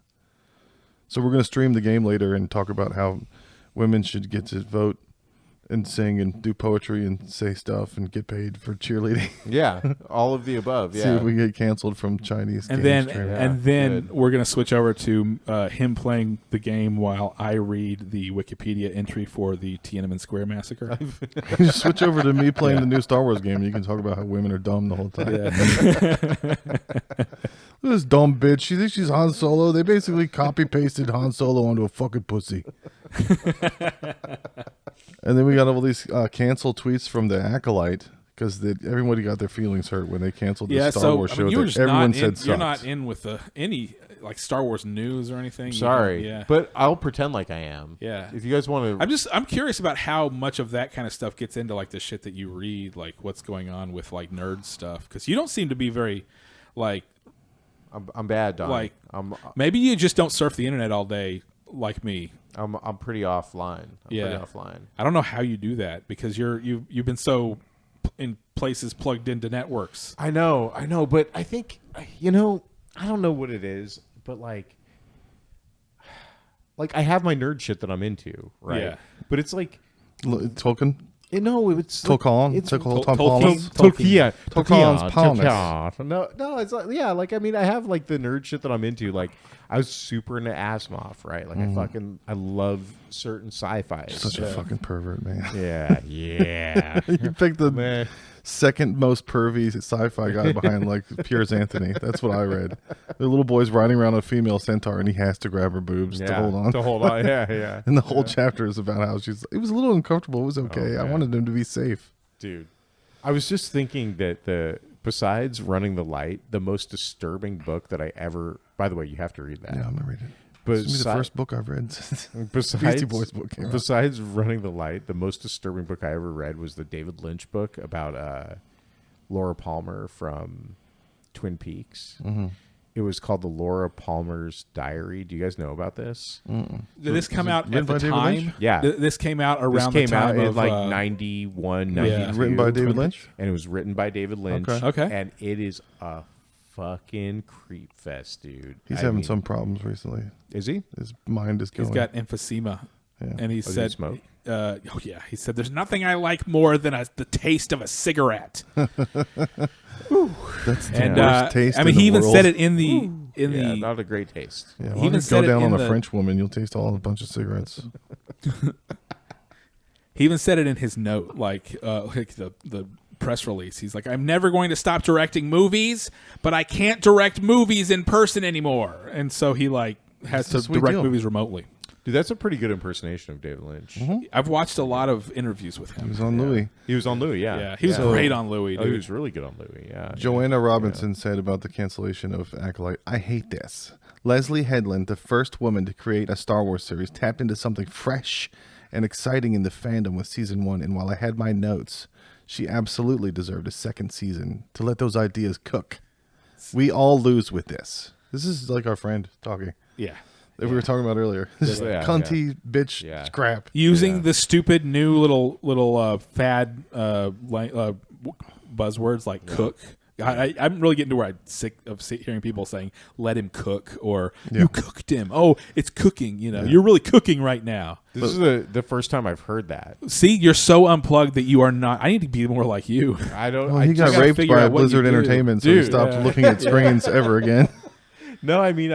So we're going to stream the game later and talk about how women should get to vote and sing and do poetry and say stuff and get paid for cheerleading. Yeah. All of the above. See Yeah. if we get canceled from Chinese And game then streaming. and then good. we're gonna switch over to him playing the game while I read the Wikipedia entry for the Tiananmen Square massacre. You switch over to me playing the new Star Wars game and you can talk about how women are dumb the whole time. Look at this dumb bitch. She thinks she's Han Solo. They basically copy-pasted Han Solo onto a fucking pussy. And then we got all these cancel tweets from the Acolyte because everybody got their feelings hurt when they canceled the Yeah, Star so Wars I show mean, you were that just everyone not said in, sucked. you're not in with any like Star Wars news or anything. Sorry. Yeah. But I'll pretend like I am. Yeah. If you guys want to. I'm curious about how much of that kind of stuff gets into like the shit that you read, like what's going on with like nerd stuff, because you don't seem to be very like I'm bad, Don. like I'm maybe you just don't surf the internet all day like me. I'm pretty offline. I'm pretty offline. I don't know how you do that because you've been so in places plugged into networks. I know, but I think I don't know what it is, but like I have my nerd shit that I'm into, right? Yeah. But it's like Tolkien? it's Tolkien? it's Tolkien. Tolkien. No, it's like I mean, I have like the nerd shit that I'm into. Like I was super into Asimov, right? Like I love certain sci-fi. Such a fucking pervert, man. Yeah. You picked the Man. second most pervy sci-fi guy behind like Piers Anthony. That's what I read. The little boy's riding around a female centaur and he has to grab her boobs to hold on. Yeah. And the whole chapter is about how it was a little uncomfortable. It was okay. I man. wanted him to be safe. Dude, I was just thinking that besides Running the Light, the most disturbing book that I ever. By the way, you have to read that. Yeah, I'm gonna read it. But It's the first book I've read since besides, Beastie Boys book came out. Besides Running the Light, the most disturbing book I ever read was the David Lynch book about Laura Palmer from Twin Peaks. Mm-hmm. It was called The Laura Palmer's Diary. Do you guys know about this? Mm-mm. Did this come out written at the by David time? Lynch? Yeah. This came out around This came the time out in of like 91, 92. Written by David Lynch? And it was written by David Lynch. Okay. And it is a fucking creep fest, dude. He's I having mean- some problems recently. Is he? His mind is going. He's got emphysema, Yeah. and he does he said, smoke? Oh yeah, he said, "There's nothing I like more than the taste of a cigarette." That's the And worst taste. I mean, in the he even world. said it in the Yeah, not a great taste. Yeah, he why even don't you said go it down in on a the- French woman, you'll taste a bunch of cigarettes. He even said it in his note, like the press release. He's like, "I'm never going to stop directing movies, but I can't direct movies in person anymore." And so he like has It's a to sweet direct deal. movies remotely. Dude, that's a pretty good impersonation of David Lynch. I've watched a lot of interviews with He him. was on Louis. He was on Louis, yeah. Yeah, he was So- great on Louis. Oh, Dude. he was really good on Louis, yeah. Joanna Robinson said about the cancellation of Acolyte, I hate this. Leslie Headland, the first woman to create a Star Wars series, tapped into something fresh and exciting in the fandom with season 1, and while I had my notes, she absolutely deserved a second season to let those ideas cook. We all lose with this. This is like our friend talking. Yeah. That we were talking about earlier. This Yeah, cunty bitch Yeah. crap. Using Yeah. the stupid new little fad buzzwords like cook, I'm really getting to where I'm sick of hearing people saying, let him cook, or you cooked him. Oh, it's cooking. You're really cooking right now. This is the first time I've heard that. See, you're so unplugged that you are not. I need to be more like you. I don't. Well, he got raped by Blizzard Entertainment, so he stopped looking at screens ever again. No, I mean,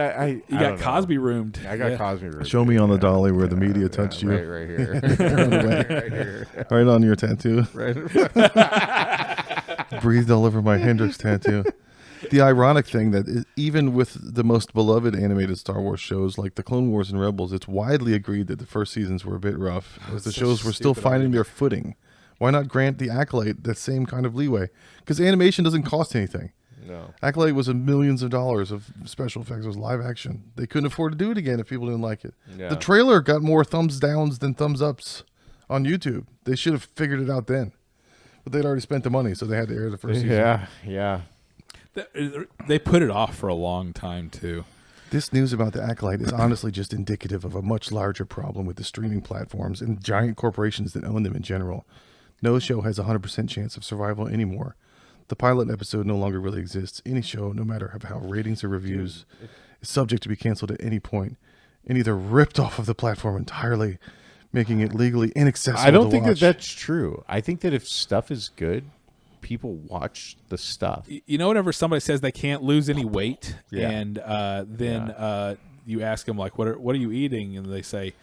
you got Cosby roomed. I got Cosby roomed. Show me on the dolly where the media touched you. Right here. Right here. Right on your tattoo. Right. Breathed all over my Hendrix tattoo. The ironic thing that even with the most beloved animated Star Wars shows like the Clone Wars and Rebels, it's widely agreed that the first seasons were a bit rough as the shows were still finding their footing. Why not grant the Acolyte that same kind of leeway? Because animation doesn't cost anything. No. Acolyte was millions of dollars of special effects. It was live action. They couldn't afford to do it again if people didn't like it. Yeah. The trailer got more thumbs downs than thumbs ups on YouTube. They should have figured it out then. But they'd already spent the money, so they had to air the first season. Yeah. They put it off for a long time, too. This news about the Acolyte is honestly just indicative of a much larger problem with the streaming platforms and giant corporations that own them in general. No show has a 100% chance of survival anymore. The pilot episode no longer really exists. Any show, no matter how ratings or reviews, is subject to be canceled at any point and either ripped off of the platform entirely, making it legally inaccessible. I don't think that's true. I think that if stuff is good, people watch the stuff. Whenever somebody says they can't lose any weight, and then you ask them, like, what are you eating? And they say,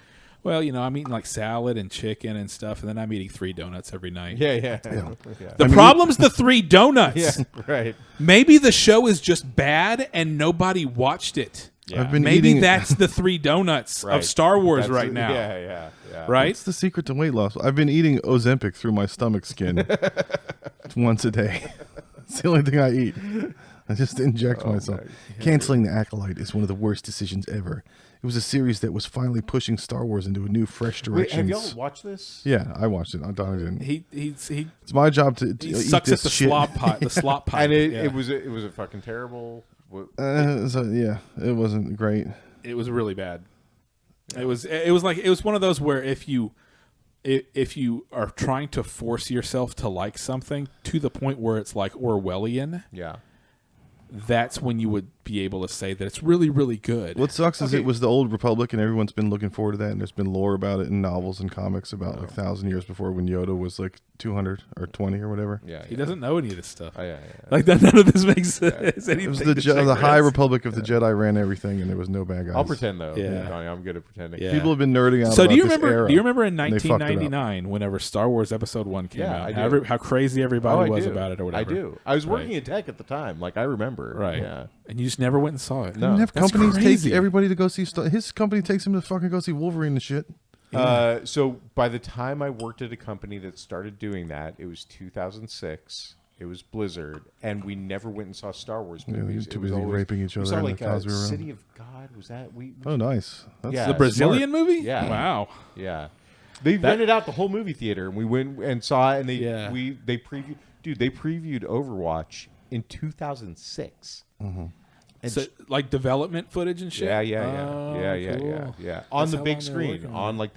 well, I'm eating like salad and chicken and stuff, and then I'm eating 3 donuts every night. Yeah. The problem's the 3 donuts. Yeah, right. Maybe the show is just bad and nobody watched it. Yeah. Maybe that's the 3 donuts of Star Wars right now. Yeah. Right? It's the secret to weight loss. I've been eating Ozempic through my stomach skin once a day. It's the only thing I eat. I just inject myself. Canceling the Acolyte is one of the worst decisions ever. It was a series that was finally pushing Star Wars into a new, fresh direction. Wait, have y'all watched this? Yeah, I watched it. I didn't. It's my job to he eat sucks this at the shit. slop pot. The slop pot. And it was a fucking terrible. It wasn't great. It was really bad. It was one of those where if you are trying to force yourself to like something to the point where it's like Orwellian, that's when you would be able to say that it's really, really good. What sucks is it was the Old Republic, and everyone's been looking forward to that, and there's been lore about it in novels and comics about like 1,000 years before, when Yoda was like 200 or 20 or whatever. Yeah, he doesn't know any of this stuff. Like that, none of this makes sense. It was the High Republic of the Jedi ran everything, and there was no bad guys. I'll pretend though. Yeah. I'm good at pretending. Yeah. People have been nerding out. So about do you this remember? era, Do you remember in and they fucked it up. 1999, whenever Star Wars Episode 1 came out, I do. how crazy everybody was about it, or whatever? I do. I was working in tech at the time. Like I remember. Right. Yeah. And you just never went and saw it. Didn't have That's companies crazy. take everybody to go see his company takes him to fucking go see Wolverine and shit. So by the time I worked at a company that started doing that, it was 2006. It was Blizzard, and we never went and saw Star Wars movies. Too busy raping each We other saw in like the Cosby room. City of God. Was that we? Oh, nice. That's Yeah. The Brazilian smart. movie? Yeah. Wow. Yeah. They rented out the whole movie theater, and we went and saw it. And they previewed. Dude, they previewed Overwatch in 2006. Mm-hmm. And So, like development footage and shit? Yeah. Cool. On That's the how big long they were screen, working on like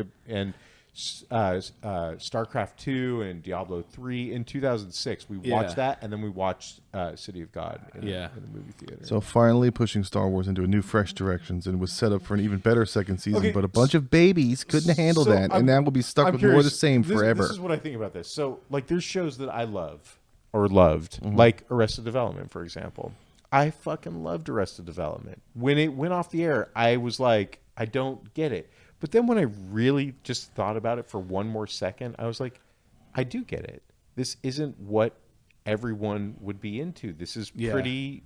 StarCraft 2 and Diablo 3 in 2006. We watched that, and then we watched City of God in the movie theater. So finally pushing Star Wars into a new, fresh directions, and was set up for an even better second season. But a bunch of babies couldn't handle that, and now we'll be stuck with more of the same forever. This is what I think about this. So, like, there's shows that I love or loved, like Arrested Development, for example. I fucking loved Arrested Development. When it went off the air, I was like, I don't get it. But then when I really just thought about it for one more second, I was like, I do get it. This isn't what everyone would be into. This is pretty.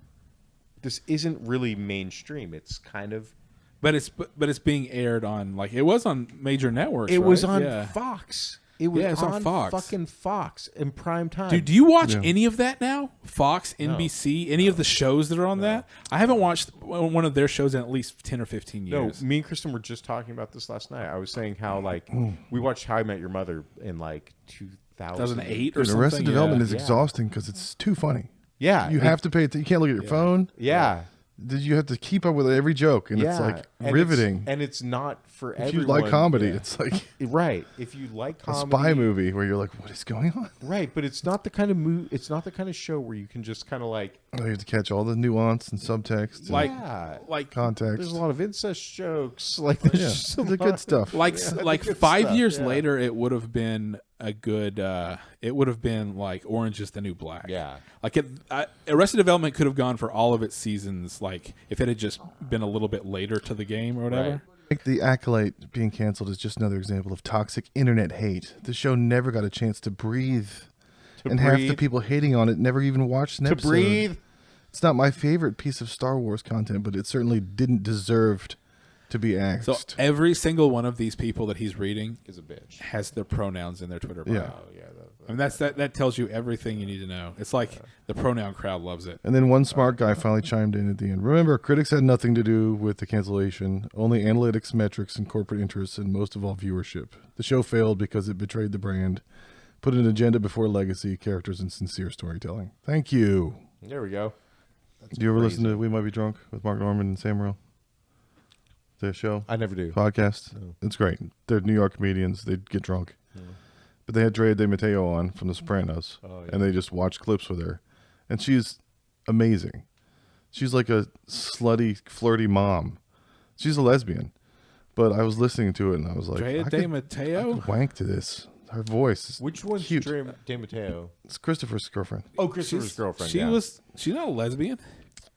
This isn't really mainstream. It's kind of. But it's being aired on, like, it was on major networks. It right? was on Fox. It was it's on Fox. Fucking Fox in prime time. Dude, do you watch any of that now? Fox, NBC, any of the shows that are on that? I haven't watched one of their shows in at least 10 or 15 years. No, me and Kristen were just talking about this last night. I was saying how, like, we watched How I Met Your Mother in, like, 2008 or something. Arrested Development is exhausting because it's too funny. Yeah. You have to pay attention. You can't look at your phone. Yeah. you have to keep up with every joke, and it's like riveting. And it's not for if everyone. you like comedy, it's like right. If you like comedy, a spy movie where you're like, what is going on? Right, but it's not the kind of It's not the kind of show where you can just kind of like. You have to catch all the nuance and subtext, like context. There's a lot of incest jokes, like there's the good stuff. Like 5 years later, it would have been a good. It would have been like Orange Is the New Black. Yeah, like Arrested Development could have gone for all of its seasons, like if it had just been a little bit later to the game or whatever. Right. I think The Acolyte being canceled is just another example of toxic internet hate. The show never got a chance to breathe. Half the people hating on it never even watched an episode. Breathe. It's not my favorite piece of Star Wars content, but it certainly didn't deserve to be axed. So every single one of these people that he's reading is a bitch. Has their pronouns in their Twitter bio. Yeah. Oh, yeah. I mean, that tells you everything you need to know. It's like the pronoun crowd loves it. And then one smart guy finally chimed in at the end. Remember, critics had nothing to do with the cancellation, only analytics, metrics, and corporate interests, and most of all, viewership. The show failed because it betrayed the brand, put an agenda before legacy, characters, and sincere storytelling. Thank you. There we go. Do you ever listen to We Might Be Drunk with Mark Norman and Sam Morril? Their show? I never do. Podcast? No. It's great. They're New York comedians. They get drunk. Yeah. But they had Drea De Matteo on from The Sopranos, and they just watched clips with her. And she's amazing. She's like a slutty, flirty mom. She's a lesbian. But I was listening to it, and I was like, Drea De Matteo? I could wank to this. Her voice is Which one's cute. Drea De Matteo? It's Christopher's girlfriend. Oh, Christopher's girlfriend. She's not a lesbian.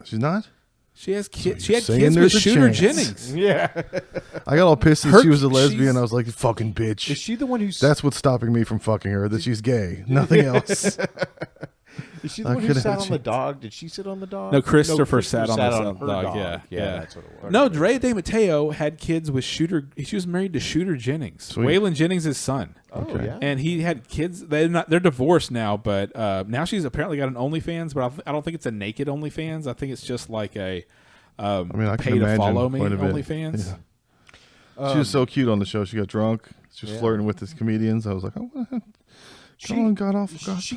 She's not? She has kids. So she had saying kids with there's a Shooter chance. Jennings. Yeah. I got all pissed that she was a lesbian. I was like, fucking bitch. Is she the one who's? That's what's stopping me from fucking her, that she's gay. Nothing else. Is she the one who sat on the dog? Did she sit on the dog? No, Christopher sat on her the dog. dog. Yeah, that's what it was. No, Drea De Matteo had kids with Shooter. She was married to Shooter Jennings, Sweet. Waylon Jennings' son. Oh, Okay. yeah. And he had kids. They're divorced now, but now she's apparently got an OnlyFans. But I don't think it's a naked OnlyFans. I think it's just like a I mean, I pay can to imagine follow me quite a bit. OnlyFans. Yeah. She was so cute on the show. She got drunk. She was flirting with these comedians. I was like, oh, what? She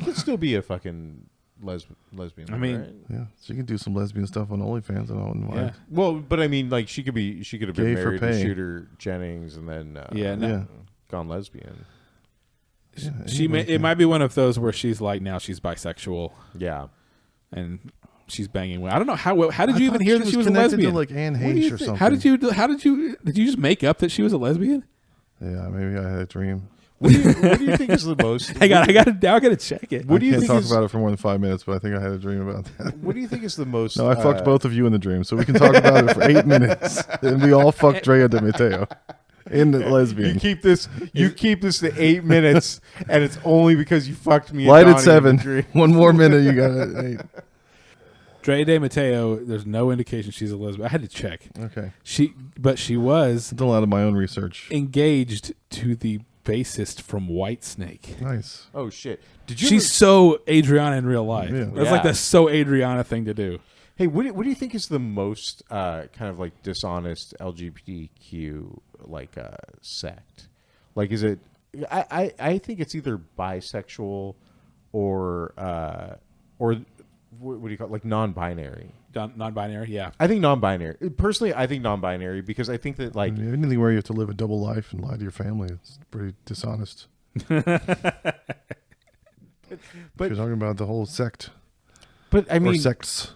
could still be a fucking lesbian. I mean, right? Yeah, she can do some lesbian stuff on OnlyFans. I don't know. Yeah. Well, but I mean, like she could have been Gay for married to pay. Shooter Jennings and then gone lesbian. Yeah, it might be one of those where she's like now she's bisexual Yeah. and she's banging women. I don't know how did you even hear that she was a connected lesbian? to like Anne Heche or something. How did you did you just make up that she was a lesbian? Yeah, maybe I had a dream. What do you think is the most? I gotta check it. What do you I can't think talk about it for more than 5 minutes, but I think I had a dream about that. What do you think is the most? No, I fucked both of you in the dream, so we can talk about it for 8 minutes. And we all fucked Drea De Matteo in the lesbian. You keep this to 8 minutes, and it's only because you fucked me. Light and at Donnie in 7. the dream. One more minute, you got it. 8. Drea De Matteo, there's no indication she's a lesbian. I had to check. Okay. She was I've done a lot of my own research. engaged to the bassist from Whitesnake. Nice. Oh shit! Did you? She's so Adriana in real life. Yeah. That's like the so Adriana thing to do. Hey, what do you think is the most kind of like dishonest LGBTQ like sect? Like, is it? I think it's either bisexual or what do you call it? Like non-binary. Non-binary, yeah. I think non-binary. Personally, I think non-binary because I think that like anything where you have to live a double life and lie to your family, it's pretty dishonest. but You're talking about the whole sect. But I mean, or sects.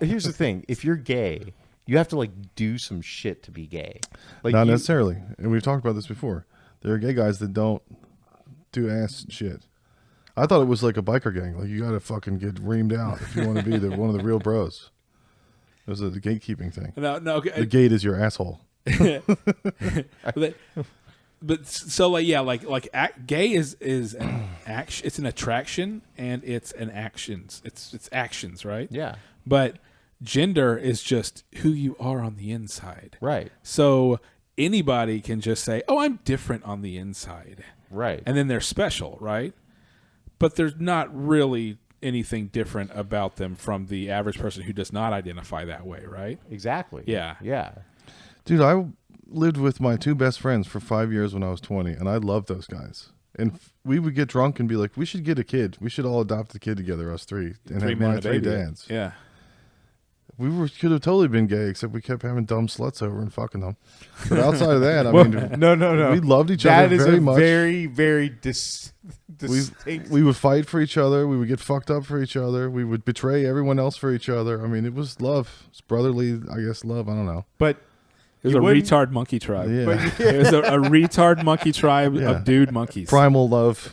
Here's the thing: if you're gay, you have to like do some shit to be gay. Like Not necessarily. And we've talked about this before. There are gay guys that don't do ass shit. I thought it was like a biker gang. Like, you got to fucking get reamed out if you want to be one of the real bros. It was the gatekeeping thing. No. The gate is your asshole. But so like yeah, gay is an action. It's an attraction and it's an actions. It's actions, right? Yeah. But gender is just who you are on the inside. Right. So anybody can just say, "Oh, I'm different on the inside." Right. And then they're special, right? But there's not really anything different about them from the average person who does not identify that way, right? Exactly. Yeah. Yeah. Dude, I lived with my 2 best friends for 5 years when I was 20, and I loved those guys. And we would get drunk and be like, we should get a kid. We should all adopt a kid together, us 3, and have my 3 dads. Yeah. could have totally been gay, except we kept having dumb sluts over and fucking them. But outside of that, I mean, no. we loved each other very much. Very, very distinct. We would fight for each other. We would get fucked up for each other. We would betray everyone else for each other. I mean, it was love. It's brotherly, I guess, love. I don't know. But there's a retard monkey tribe. Yeah. There's a retard monkey tribe of dude monkeys. Primal love.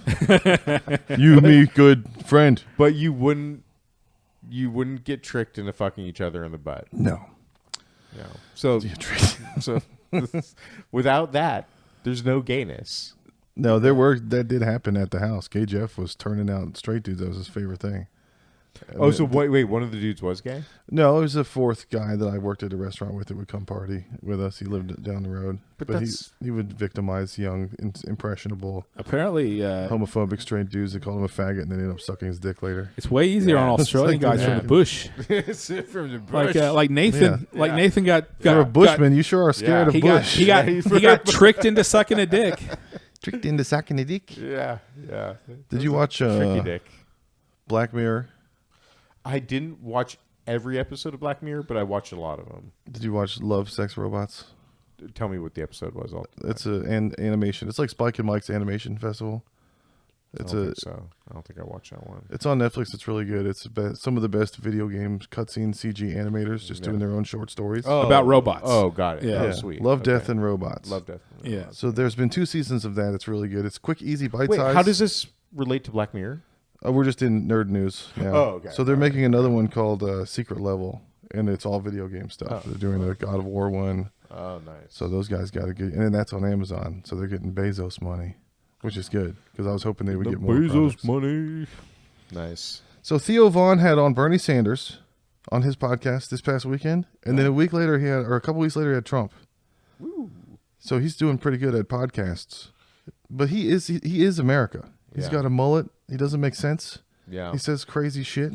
You, me, good friend. But you wouldn't get tricked into fucking each other in the butt. No. So without that, there's no gayness. No, that did happen at the house. Gay Jeff was turning out straight dudes. That was his favorite thing. Oh, so wait, one of the dudes was gay? No, it was the fourth guy that I worked at a restaurant with that would come party with us. He lived down the road. But he would victimize young, impressionable, apparently homophobic straight dudes that called him a faggot and then ended up sucking his dick later. It's way easier on Australian guys from the bush. It's from the bush. Like Nathan. Yeah. Like Nathan got You're a bushman. You sure are scared of bush. He got tricked into sucking a dick. Tricked into sucking a dick. Yeah. Did you watch Tricky dick. Black Mirror? I didn't watch every episode of Black Mirror, but I watched a lot of them. Did you watch Love, Sex, Robots? Tell me what the episode was. It's an animation. It's like Spike and Mike's Animation Festival. I don't think I watched that one. It's on Netflix. It's really good. It's some of the best video games cutscene CG animators just doing their own short stories about robots. Oh, got it. Yeah. Oh, sweet. Love, Death, and Robots. Love, Death, and Robots. Yeah. So there's been 2 seasons of that. It's really good. It's quick, easy, bite Wait, size. how does this relate to Black Mirror? We're just in nerd news. Yeah. Oh, okay. So they're making another one called Secret Level, and it's all video game stuff. They're doing a God of War one. Oh, nice. So those guys got to get, and then that's on Amazon. So they're getting Bezos money, which is good because I was hoping they would get more products. money. Nice. So Theo Vaughn had on Bernie Sanders on his podcast this past weekend, and then a couple weeks later, he had Trump. Woo. So he's doing pretty good at podcasts, but he is America. He's got a mullet. He doesn't make sense. Yeah. He says crazy shit.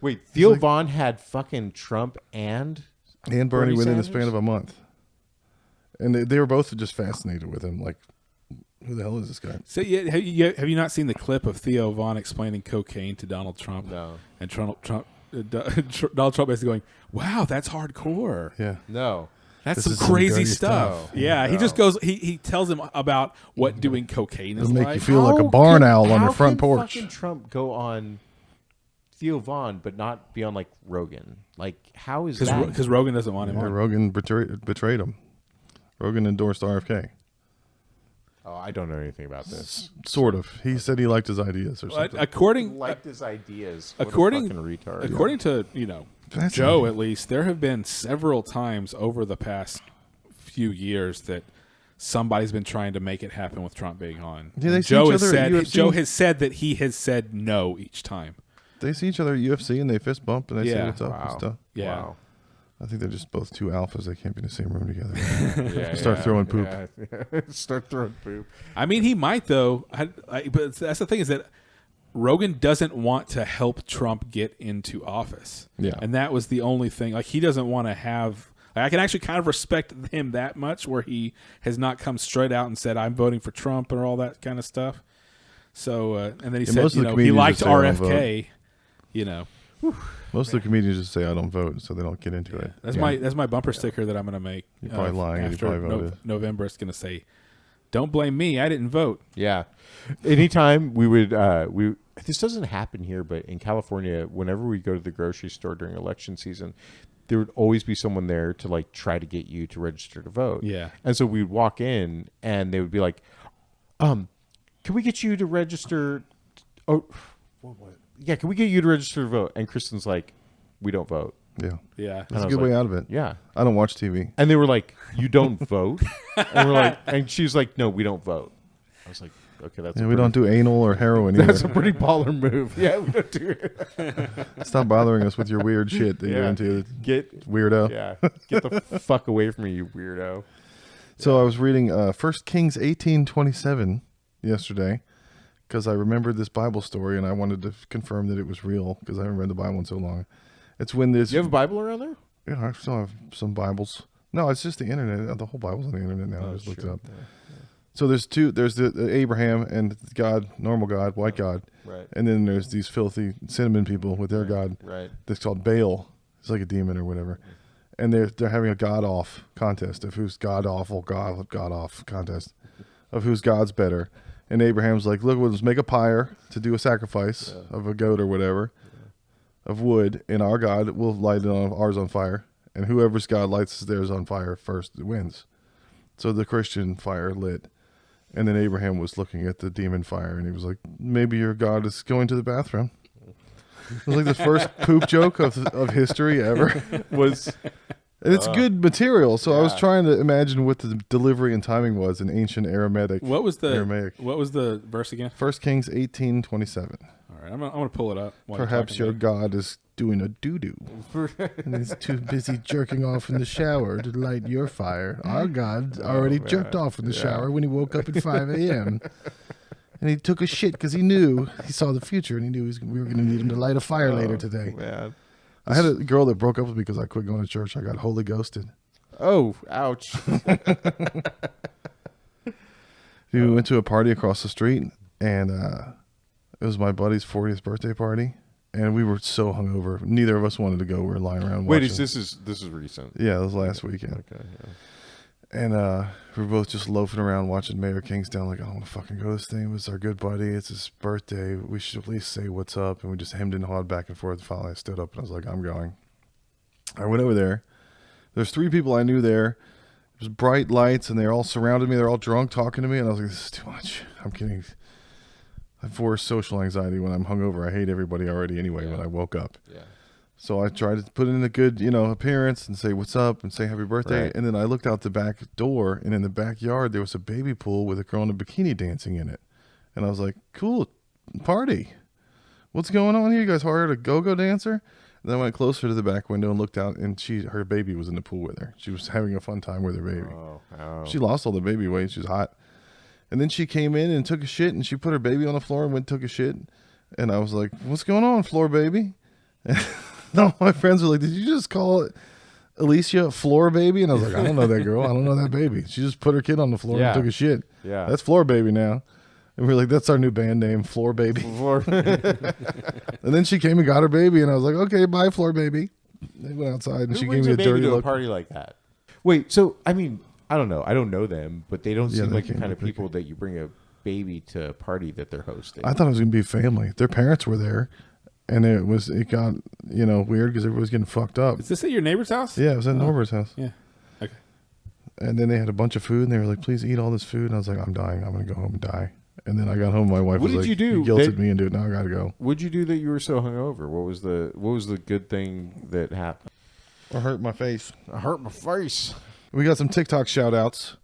Wait, Theo Vaughn had fucking Trump and Bernie within the span of a month. And they were both just fascinated with him. Like, who the hell is this guy? So have you not seen the clip of Theo Vaughn explaining cocaine to Donald Trump? No. And Donald Trump basically going, "Wow, that's hardcore. Yeah. No. That's This some is some crazy dirty stuff." stuff. Yeah, he just goes. He tells him about what doing cocaine is It'll make like. you feel like a barn owl on your front porch. How can fucking Trump go on Theo Vaughn but not be on like Rogan? Like, how is that? Because Rogan doesn't want him on. Rogan betrayed him. Rogan endorsed RFK. Oh, I don't know anything about this. Sort of. He said he liked his ideas or something. According Liked his ideas. according- What a fucking retard. according to Fascinating. Joe, at least there have been several times over the past few years that somebody's been trying to make it happen with Trump being on. Do they And see each other at UFC? Joe has said that he has said no each time. They see each other at UFC and they fist bump and they say Yeah. what's up and Wow. stuff. Yeah. Wow. I think they're just both 2 alphas. They can't be in the same room together. Yeah, Start throwing poop. Yeah. Start throwing poop. I mean, he might though. But that's the thing is that Rogan doesn't want to help Trump get into office. Yeah. And that was the only thing. Like, he doesn't want to have. I can actually kind of respect him that much, where he has not come straight out and said I'm voting for Trump or all that kind of stuff. So and then he said most of the he comedians liked just say, "I don't RFK. Most of the comedians just say I don't vote, so they don't get into it. That's my bumper sticker that I'm going to make. You're probably lying. You After probably voted. November, it's going to say, "Don't blame me. I didn't vote." Yeah. Anytime we would, this doesn't happen here, but in California, whenever we go to the grocery store during election season, there would always be someone there to like try to get you to register to vote. Yeah. And so we'd walk in and they would be like, can we get you to register? Oh, what? Yeah. Can we get you to register to vote? And Kristen's like, we don't vote. Yeah. Yeah. That's I a was good way like, out of it. Yeah. I don't watch TV. And they were like, you don't vote? And we're like, and she's like, no, we don't vote. I was like, okay, that's We don't do anal or heroin either. That's a pretty baller move. Yeah, we don't do it. Stop bothering us with your weird shit that you're into. Get Weirdo. Yeah, get the fuck away from me, you weirdo. So I was reading 1 Kings 18:27 yesterday because I remembered this Bible story and I wanted to confirm that it was real because I haven't read the Bible in so long. It's when this... You have a Bible around there? Yeah, I still have some Bibles. No, it's just the internet. The whole Bible's on the internet now. I just looked it up. Yeah. So there's the Abraham and God, normal God, white God. Right. And then there's these filthy cinnamon people with their God. Right. That's called Baal. He's like a demon or whatever. And they're having a god off contest of who's god off contest of whose god's better. And Abraham's like, look, we'll just make a pyre to do a sacrifice of a goat or whatever of wood, and our God will light ours on fire. And whoever's God lights theirs on fire first wins. So the Christian fire lit. And then Abraham was looking at the demon fire, and he was like, maybe your God is going to the bathroom. It was like the first poop joke of history ever. And it's good material, so I was trying to imagine what the delivery and timing was in ancient Aramaic. What was the Aramaic. What was the verse again? 1 Kings 18:27. All right, I'm gonna pull it up. Perhaps your God is doing a doo-doo. And he's too busy jerking off in the shower to light your fire. Our God already jerked off in the shower when he woke up at 5 a.m. And he took a shit because he saw the future, and he knew we were going to need him to light a fire later today. Man. I had a girl that broke up with me because I quit going to church. I got Holy Ghosted. Oh, ouch. We went to a party across the street, and it was my buddy's 40th birthday party, and we were so hungover. Neither of us wanted to go. We were lying around watching. Wait, this is recent? Yeah, it was last weekend. Okay, yeah. And we were both just loafing around watching Mayor Kingstown. Like, I don't want to fucking go to this thing. It was our good buddy. It's his birthday. We should at least say what's up. And we just hemmed and hawed back and forth. Finally, I stood up and I was like, I'm going. I went over there. There's 3 people I knew there. It was bright lights, and they all surrounded me. They're all drunk, talking to me. And I was like, this is too much. I'm kidding. I have worse social anxiety when I'm hungover. I hate everybody already anyway when I woke up. Yeah. So I tried to put in a good, appearance and say what's up and say happy birthday. Right. And then I looked out the back door, and in the backyard there was a baby pool with a girl in a bikini dancing in it. And I was like, cool, party. What's going on here? You guys hired a go-go dancer? And then I went closer to the back window and looked out, and her baby was in the pool with her. She was having a fun time with her baby. Oh. She lost all the baby weight. She was hot. And then she came in and took a shit, and she put her baby on the floor and went and took a shit. And I was like, what's going on, floor baby? No, my friends were like, did you just call it Alicia Floor Baby? And I was like, I don't know that girl. I don't know that baby. She just put her kid on the floor and took a shit. Yeah. That's Floor Baby now. And we were like, that's our new band name, Floor Baby. And then she came and got her baby, and I was like, okay, bye, Floor Baby. They went outside, and she gave me a dirty look. A party like that? Wait, so, I mean, I don't know. I don't know them, but they don't seem like the kind of people that you bring a baby to a party that they're hosting. I thought it was going to be family. Their parents were there. And it got, weird because everybody was getting fucked up. Is this at your neighbor's house? Yeah, it was at Norbert's house. Yeah. Okay. And then they had a bunch of food, and they were like, please eat all this food. And I was like, I'm dying. I'm going to go home and die. And then I got home, my wife was like, you guilted me into it. Now I got to go. What'd you do that you were so hungover? What was the good thing that happened? I hurt my face. I hurt my face. We got some TikTok shout outs.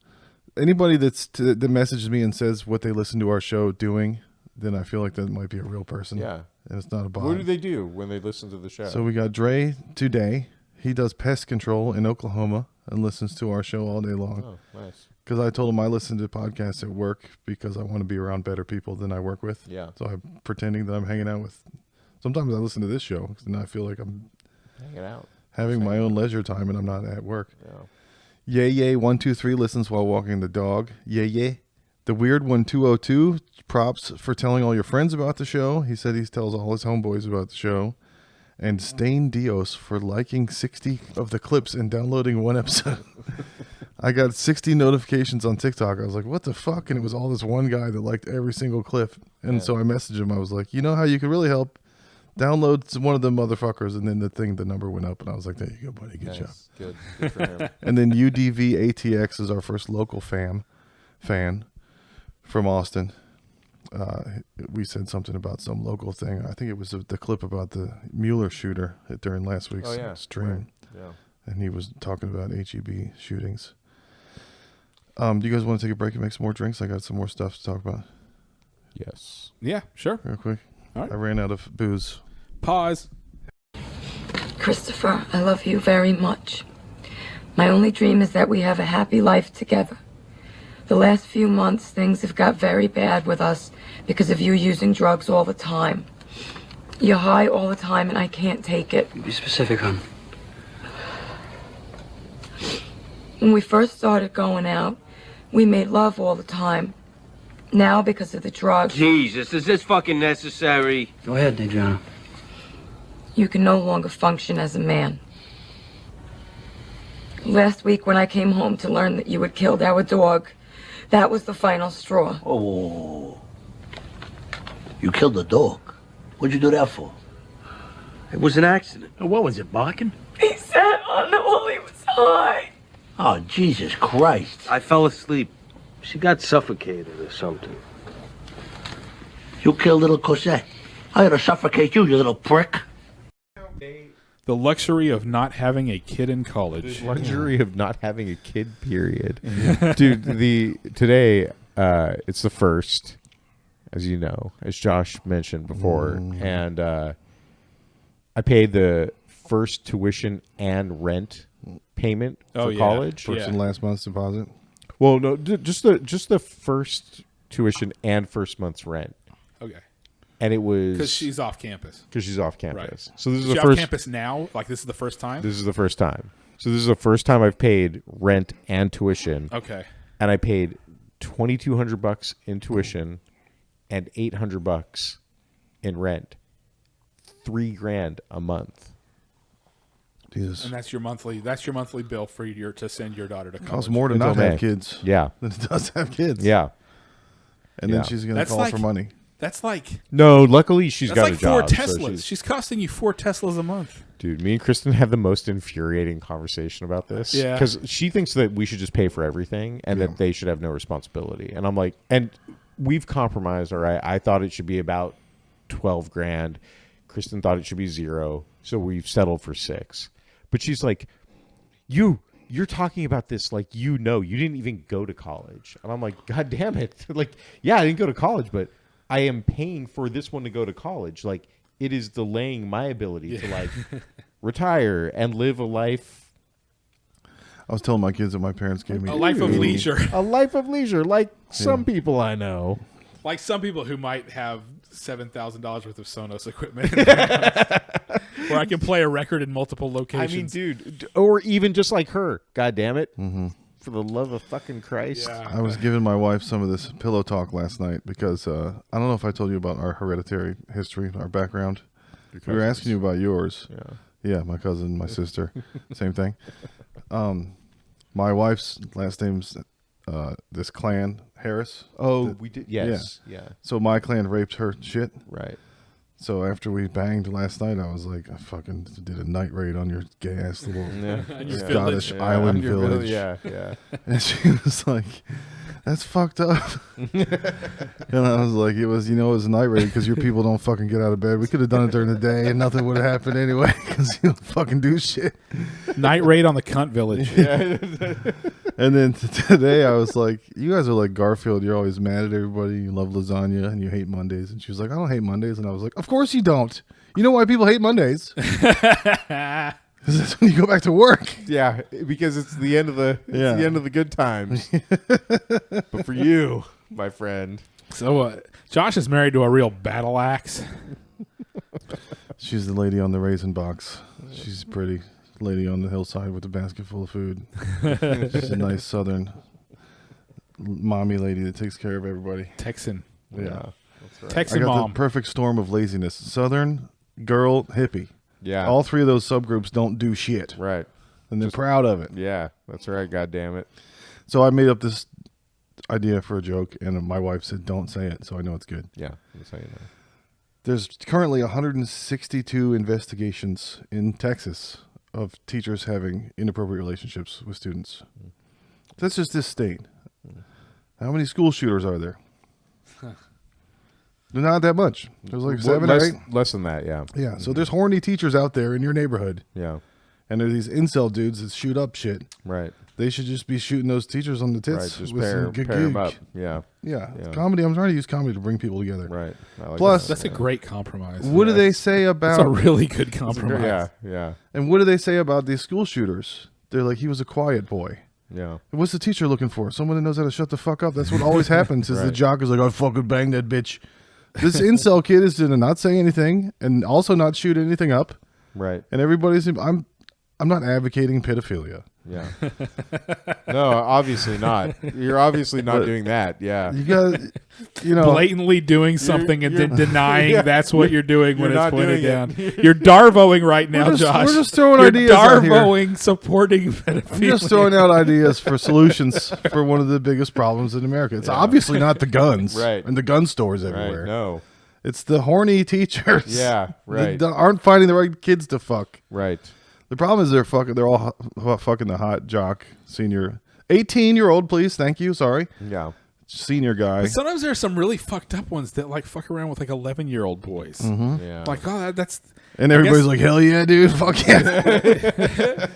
Anybody that messages me and says what they listen to our show doing, then I feel like that might be a real person. Yeah. And it's not a bot. What do they do when they listen to the show? So we got Dre today. He does pest control in Oklahoma and listens to our show all day long. Oh, nice. Because I told him I listen to podcasts at work because I want to be around better people than I work with. Yeah. So I'm pretending that I'm hanging out with. Sometimes I listen to this show because then I feel like I'm hanging out, having my own leisure time, and I'm not at work. Yeah. 123 listens while walking the dog. Yeah. The Weird 1202, props for telling all your friends about the show. He said he tells all his homeboys about the show. And Stain Dios for liking 60 of the clips and downloading one episode. I got 60 notifications on TikTok. I was like, what the fuck? And it was all this one guy that liked every single clip. And so I messaged him. I was like, you know how you could really help? Download one of the motherfuckers. And then the number went up. And I was like, there you go, buddy. Good job. Good for him. And then UDV ATX is our first local fan from Austin. We said something about some local thing. I think it was the clip about the Mueller shooter during last week's stream. Right. Yeah. And he was talking about HEB shootings. Do you guys want to take a break and make some more drinks? I got some more stuff to talk about. Yes. Yeah, sure. Real quick. All right. I ran out of booze. Pause. Christopher, I love you very much. My only dream is that we have a happy life together. The last few months, things have got very bad with us because of you using drugs all the time. You're high all the time, and I can't take it. Be specific, hon. When we first started going out, we made love all the time. Now, because of the drugs... Jesus, is this fucking necessary? Go ahead, Adriana. You can no longer function as a man. Last week when I came home to learn that you had killed our dog, that was the final straw. Oh, you killed the dog. What'd you do that for? It was an accident. What was it, barking? He sat on the wall, he was high. Oh, Jesus Christ. I fell asleep. She got suffocated or something. You killed little Cosette. I ought to suffocate you, you little prick. The luxury of not having a kid in college. The luxury of not having a kid, period. Dude, today, it's the first, as you know, as Josh mentioned before, and I paid the first tuition and rent payment for college. First and last month's deposit. Well, no, just the first tuition and first month's rent. Okay. And it was because she's off campus. Right. So this is the first. Off campus now. Like this is the first time. This is the first time. So this is the first time I've paid rent and tuition. Okay. And I paid $2,200 in tuition and $800 in rent. $3,000 a month. Jesus. And that's your monthly. That's your monthly bill for to send your daughter to college. Costs more to not have kids. Yeah. Than it does have kids. Yeah. And then she's going to call for money. That's like no. Luckily, she's got a job. That's like 4 Teslas. She's costing you 4 Teslas a month. Dude, me and Kristen had the most infuriating conversation about this. Yeah, because she thinks that we should just pay for everything and that they should have no responsibility. And I'm like, and we've compromised. All right, I thought it should be about $12,000. Kristen thought it should be 0, so we've settled for 6. But she's like, you're talking about this like you didn't even go to college. And I'm like, God damn it. Like, yeah, I didn't go to college, but I am paying for this one to go to college. Like, it is delaying my ability to like retire and live a life. I was telling my kids that my parents gave me a life of leisure. A life of leisure, like some people I know. Like some people who might have $7,000 worth of Sonos equipment, where I can play a record in multiple locations. I mean, dude, or even just like her. God damn it! Mm-hmm. For the love of fucking Christ! Yeah. I was giving my wife some of this pillow talk last night because I don't know if I told you about our hereditary history, our background. We were asking you about yours. Yeah, my cousin, my sister, same thing. My wife's last name's this clan Harris. Oh, we did. Yes. Yeah. So my clan raped her shit. Right. So after we banged last night, I was like, I fucking did a night raid on your gay ass little Scottish island village. Yeah. And she was like, that's fucked up. And I was like, it was a night raid because your people don't fucking get out of bed. We could have done it during the day and nothing would have happened anyway because you don't fucking do shit. Night raid on the cunt village. And then today I was like, you guys are like Garfield. You're always mad at everybody. You love lasagna and you hate Mondays. And she was like, I don't hate Mondays. And I was like, of course you don't. You know why people hate Mondays? Because that's when you go back to work. Yeah, because it's the end of the end of the good times. But for you, my friend. So Josh is married to a real battle axe. She's the lady on the raisin box. She's pretty. Lady on the hillside with a basket full of food. She's a nice southern mommy lady that takes care of everybody. Texan. Yeah. That's right. Texan I got mom. the perfect storm of laziness. Southern girl hippie. Yeah. All 3 of those subgroups don't do shit. Right. And they're proud of it. Yeah, that's right. God damn it. So I made up this idea for a joke, and my wife said, don't say it, so I know it's good. Yeah, that's how you know. There's currently 162 investigations in Texas of teachers having inappropriate relationships with students. That's just this state. How many school shooters are there? They're not that much. There's like 7 or 8. Less than that, yeah. Yeah, so there's horny teachers out there in your neighborhood. Yeah. And there are these incel dudes that shoot up shit. Right. They should just be shooting those teachers on the tits. Right, just with pair some them up. Yeah. Yeah. Comedy. I'm trying to use comedy to bring people together. Right. I like Plus, That's a great compromise. What do they say about... That's a really good compromise. Yeah. And what do they say about these school shooters? They're like, he was a quiet boy. Yeah. And what's the teacher looking for? Someone that knows how to shut the fuck up. That's what always happens is the jock is like, I fucking banged that bitch. This incel kid is going to not say anything and also not shoot anything up. Right. And everybody's... I'm not advocating pedophilia. Yeah. No, obviously not. You're obviously not doing that. Yeah. You got, blatantly doing something and then denying that's what you're doing when you're it's not pointed doing down. it. You're darvoing right now, Josh. We're just throwing you're ideas out here. darvoing, supporting pedophilia. I'm just throwing out ideas for solutions for one of the biggest problems in America. It's obviously not the guns, Right. And the gun stores everywhere. Right. No. It's the horny teachers. Yeah. Right. That aren't finding the right kids to fuck. Right. The problem is they're all fucking the hot jock senior 18-year-old, please. Thank you. Sorry. Yeah. Senior guy. But sometimes there's some really fucked up ones that like fuck around with like 11-year-old boys. Mm-hmm. Yeah. Like, oh, that's. And everybody's like, hell yeah, dude. Fuck yeah.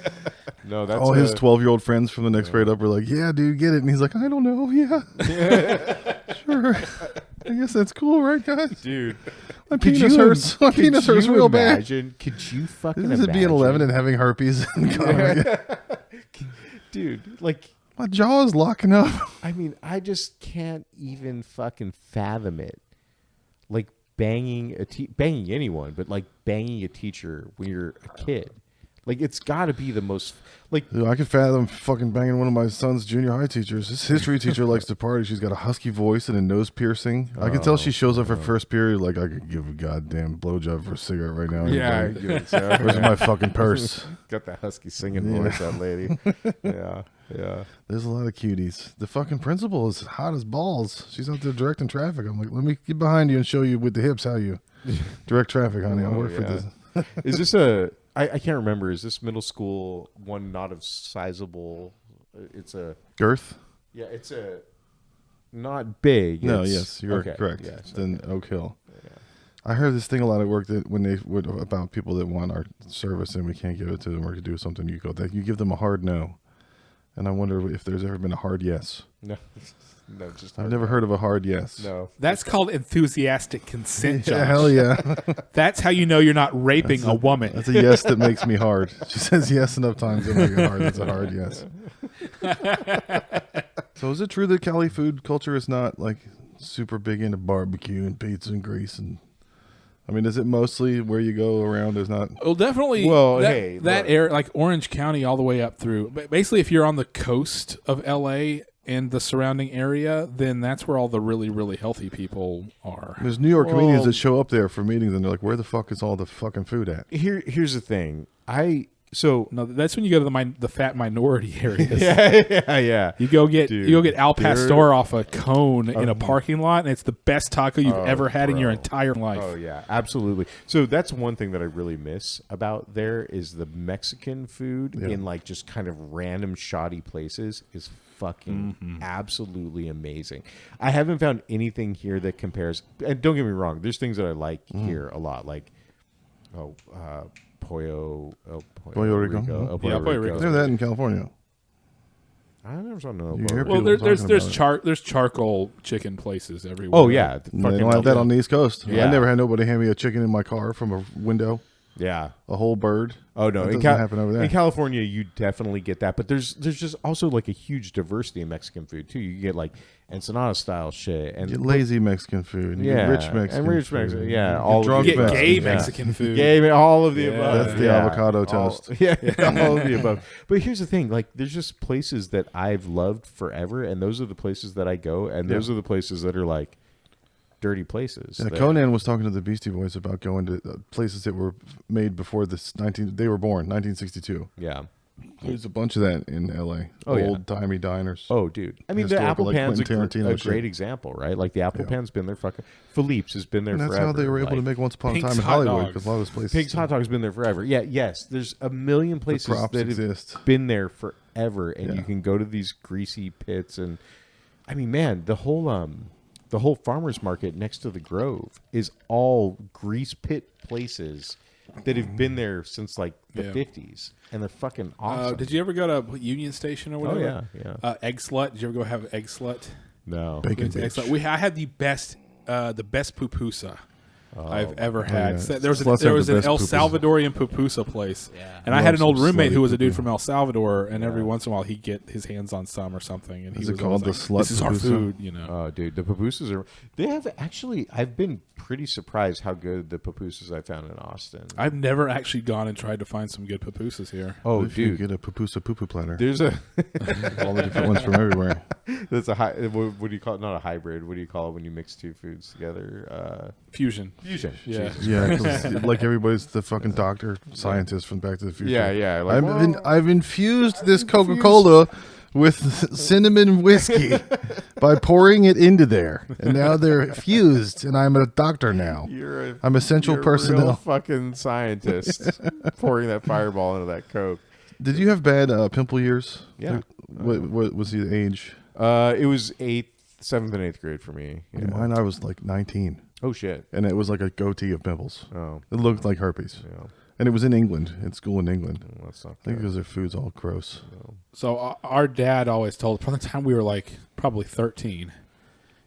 No, that's all his 12-year-old friends from the next grade up were like, yeah, dude, get it. And he's like, I don't know. Yeah. Sure. I guess that's cool, right, guys? Dude. My penis hurts. My penis hurts real bad. Could you fucking This is being 11 and having herpes. Dude, like, my jaw is locking up. I mean, I just can't even fucking fathom it. Like banging banging anyone, but like banging a teacher when you're a kid. Like, it's got to be the most, like... Dude, I could fathom fucking banging one of my son's junior high teachers. His history teacher likes to party. She's got a husky voice and a nose piercing. I can tell she shows up for first period like, I could give a goddamn blowjob for a cigarette right now. Yeah, Where's my fucking purse? Got that husky singing voice, that lady. Yeah, yeah. There's a lot of cuties. The fucking principal is hot as balls. She's out there directing traffic. I'm like, let me get behind you and show you with the hips how you direct traffic, honey. I'll work for this. Is this a... I can't remember. Is this middle school one not of sizable? It's a girth. Yeah, it's a not big. No, it's, yes, you're okay, correct. Yes, then Oak Hill. Yeah. I heard this thing a lot at work that when they would about people that want our service and we can't give it to them or to do something, you go that you give them a hard no, and I wonder if there's ever been a hard yes. No, no, just I've never heard of a hard yes. No, that's called enthusiastic consent, Josh. Yeah, hell yeah. That's how you know you're not raping a woman. That's a yes that makes me hard. She says yes enough times to make it hard. That's a hard yes. So is it true that Cali food culture is not like super big into barbecue and pizza and grease and? I mean, is it mostly where you go around is not? Well, definitely. Well, that area, like Orange County, all the way up through. Basically, if you're on the coast of LA and the surrounding area, then that's where all the really, really healthy people are. There's New York comedians that show up there for meetings, and they're like, "Where the fuck is all the fucking food at?" Here's the thing. No, that's when you go to the fat minority areas. yeah. You go get al pastor off a cone in a parking lot, and it's the best taco you've ever had in your entire life. Oh yeah, absolutely. So that's one thing that I really miss about there is the Mexican food in like just kind of random shoddy places is fucking absolutely amazing. I haven't found anything here that compares. And don't get me wrong, there's things that I like here a lot, like Pollo Rico. Pollo Rico. They have that in California. I never saw no. Well, there's charcoal chicken places everywhere. Oh yeah, They don't have that on the East Coast. Yeah. I never had nobody hand me a chicken in my car from a window. Yeah, a whole bird. Oh no, that doesn't happen over there. In California, you definitely get that, but there's just also like a huge diversity in Mexican food too. You get like ensenada style shit, and you get lazy Mexican food, and you get rich Mexican food. Yeah, all drunk you get gay Mexican. Mexican food. Gay, all of the above. That's the avocado toast. Yeah, all of the above. But here's the thing: like, there's just places that I've loved forever, and those are the places that I go, and those are the places that are like dirty places. Yeah, Conan was talking to the Beastie Boys about going to places that were made before they were born, 1962. Yeah. There's a bunch of that in L.A. Old-timey diners. Oh, dude. I mean, the Historical, Apple like Pan's Quentin a Tarantino great shit. example, right? Like, the Apple Pan's been there fucking... Philippe's has been there And that's forever. how they were able to make Once Upon a Time in Hollywood, because a lot of those places... Pink's Hot Dog's been there forever. Yeah, yes. There's a million places that have been there forever, and you can go to these greasy pits, and... I mean, man, the whole farmer's market next to the Grove is all grease pit places that have been there since like the 50s, and they're fucking awesome. Did you ever go to Union Station or whatever? Oh yeah. Egg Slut. Did you ever go have Egg Slut? No. Bacon I had the best pupusa I've ever had. yeah. There was Sluts there have was the an best El pupusas. Salvadorian pupusa place, and I Love had an old some roommate slutty who was a dude pupusa. from El Salvador, and every once in a while he'd get his hands on some or something, and Is he it was called always the like, slut "This is our pupusa? food," you know. Oh, dude, the pupusas are. They have actually. I've been pretty surprised how good the pupusas I found in Austin. I've never actually gone and tried to find some good pupusas here. Oh, What if you dude, get a pupusa poo platter. there's a. All the different ones from everywhere. That's a high. What do you call it? Not a hybrid. What do you call it when you mix two foods together? Fusion. Fusion. Yeah. Jesus. Yeah, 'cause like everybody's the fucking doctor, scientist from Back to the Future. Yeah, yeah. Like, I've infused this Coca-Cola with cinnamon whiskey by pouring it into there, and now they're fused, and I'm a doctor now. I'm essential you're a personnel. real fucking scientist pouring that fireball into that Coke. Did you have bad pimple years? Yeah. What was the age? It was 7th and 8th grade for me. Yeah. Mine, I was like 19, Oh shit. and it was like a goatee of pimples. Oh, It looked like herpes, yeah. and it was in England, in school in England. Well, that's not I think good. because their food's all gross. So our dad always told, from the time we were like probably 13,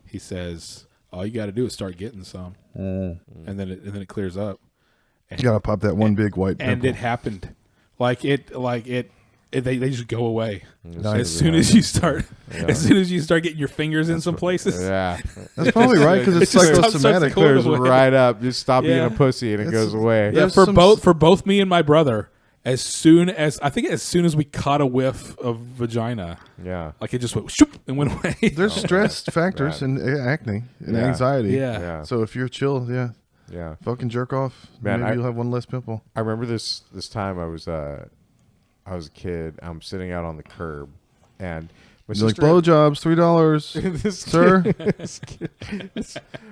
he says, "All you got to do is start getting some, and then it clears up." You gotta pop that one big white And pimple. it happened, they just go away Nice. as soon as you start. As soon as you start getting your fingers in some places. Yeah. That's probably right because it's It just starts psychosomatic. going Clears away. right up. Just stop being Yeah. a pussy and it goes away. Yeah, There's for some both me and my brother, as soon as we caught a whiff of vagina, Yeah. like it just went shoop and went away. There's stress factors and acne and Yeah. anxiety. Yeah. Yeah. So if you're chill, Yeah. fucking jerk off. Man, maybe you'll have one less pimple. I remember this time I was a kid. I'm sitting out on the curb and my You're like sister blowjobs, $3, this sir.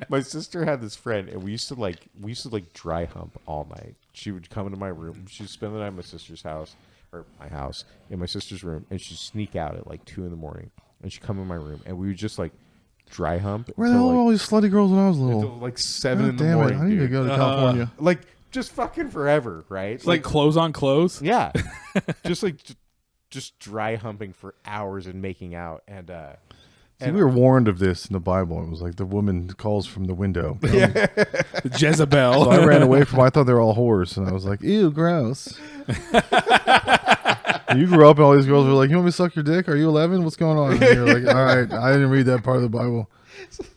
my sister had this friend and we used to dry hump all night. She would come into my room. She'd spend the night at my sister's house or my house in my sister's room, and she'd sneak out at like 2 a.m. and she'd come in my room and we would just like dry hump Where the hell were all these slutty girls when I was until little? like 7 God in the damn it! morning. I need to Dude. go to California. Like just fucking forever, right? It's like clothes on clothes. yeah, just dry humping for hours and making out and See, we were warned of this in the Bible. It was like the woman calls from the window. Jezebel. So I ran away from. I thought they were all whores, and I was like, "Ew, gross." You grew up, and all these girls were like, "You want me to suck your dick? Are you 11? What's going on?" And you're like, "All right, I didn't read that part of the Bible.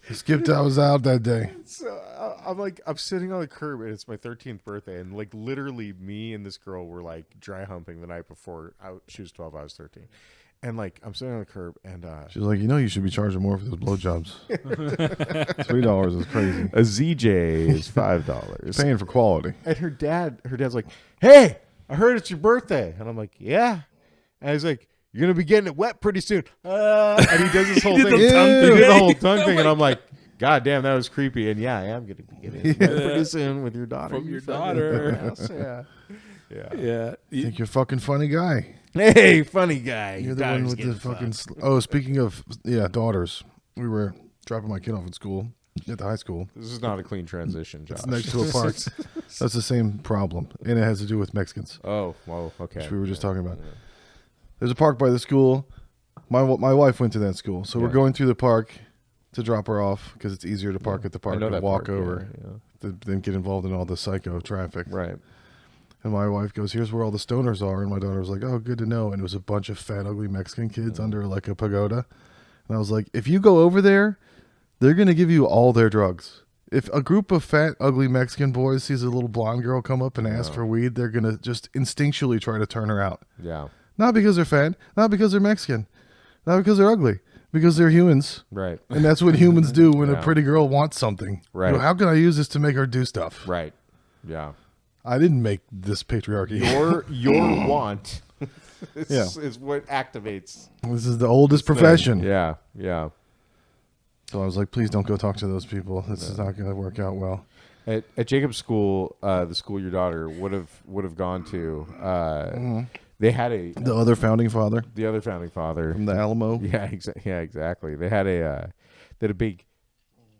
I was out that day." So I'm sitting on the curb and it's my 13th birthday and like literally me and this girl were like dry humping the night before. She was 12, I was 13, and like I'm sitting on the curb and She's like, "You should be charging more for those blowjobs. $3 is crazy. a ZJ is $5. Paying for quality." And her dad's like, "Hey, I heard it's your birthday," and I'm like, "Yeah," and he's like, "You're gonna be getting it wet pretty soon," and he does this whole thing. He did the whole tongue thing, and I'm like, "God damn, that was creepy." And yeah, I am gonna be getting it wet pretty soon with your daughter. From you your fucking daughter. ass. Yeah, yeah. Yeah. I think you're a fucking funny guy. Hey, funny guy. You're the one with the fucking. Speaking of daughters, we were dropping my kid off at school at the high school. This is not a clean transition, Josh. It's next to a park. That's the same problem, and it has to do with Mexicans, Oh, well, okay. which we were just talking about. There's a park by the school. My wife went to that school, so we're Yeah. going through the park to drop her off because it's easier to park at the park I know and that walk park, over yeah. than get involved in all the psycho traffic. Right. And my wife goes, "Here's where all the stoners are." And my daughter was like, "Oh, good to know." And it was a bunch of fat, ugly Mexican kids under like a pagoda. And I was like, if you go over there, they're going to give you all their drugs. If a group of fat, ugly Mexican boys sees a little blonde girl come up and ask for weed, they're going to just instinctually try to turn her out. Yeah. Not because they're fat, not because they're Mexican, not because they're ugly, because they're humans. Right. And that's what humans do when Yeah. a pretty girl wants something. Right. You know, how can I use this to make her do stuff? Right. Yeah. I didn't make this patriarchy. Your want is what activates. This is the oldest profession. Yeah. Yeah. So I was like, please don't go talk to those people. This is not going to work out well. At Jacob's school, the school your daughter would have gone to, they had The other founding father the other founding father. from the Alamo. Yeah, exactly. They had a big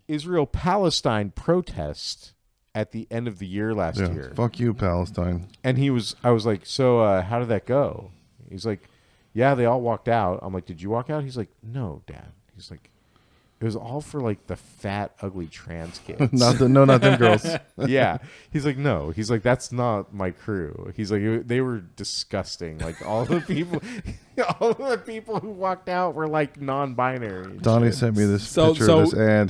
Israel-Palestine protest at the end of the year last Yeah, year. fuck you, Palestine. And I was like, so how did that go? He's like, yeah, they all walked out. I'm like, did you walk out? He's like, no, Dad. He's like, It was all for like the fat, ugly trans kids. not them girls. Yeah. He's like, no. He's like, that's not my crew. He's like, they were disgusting. Like all the people who walked out were like non-binary. Donnie sent me this picture of this ad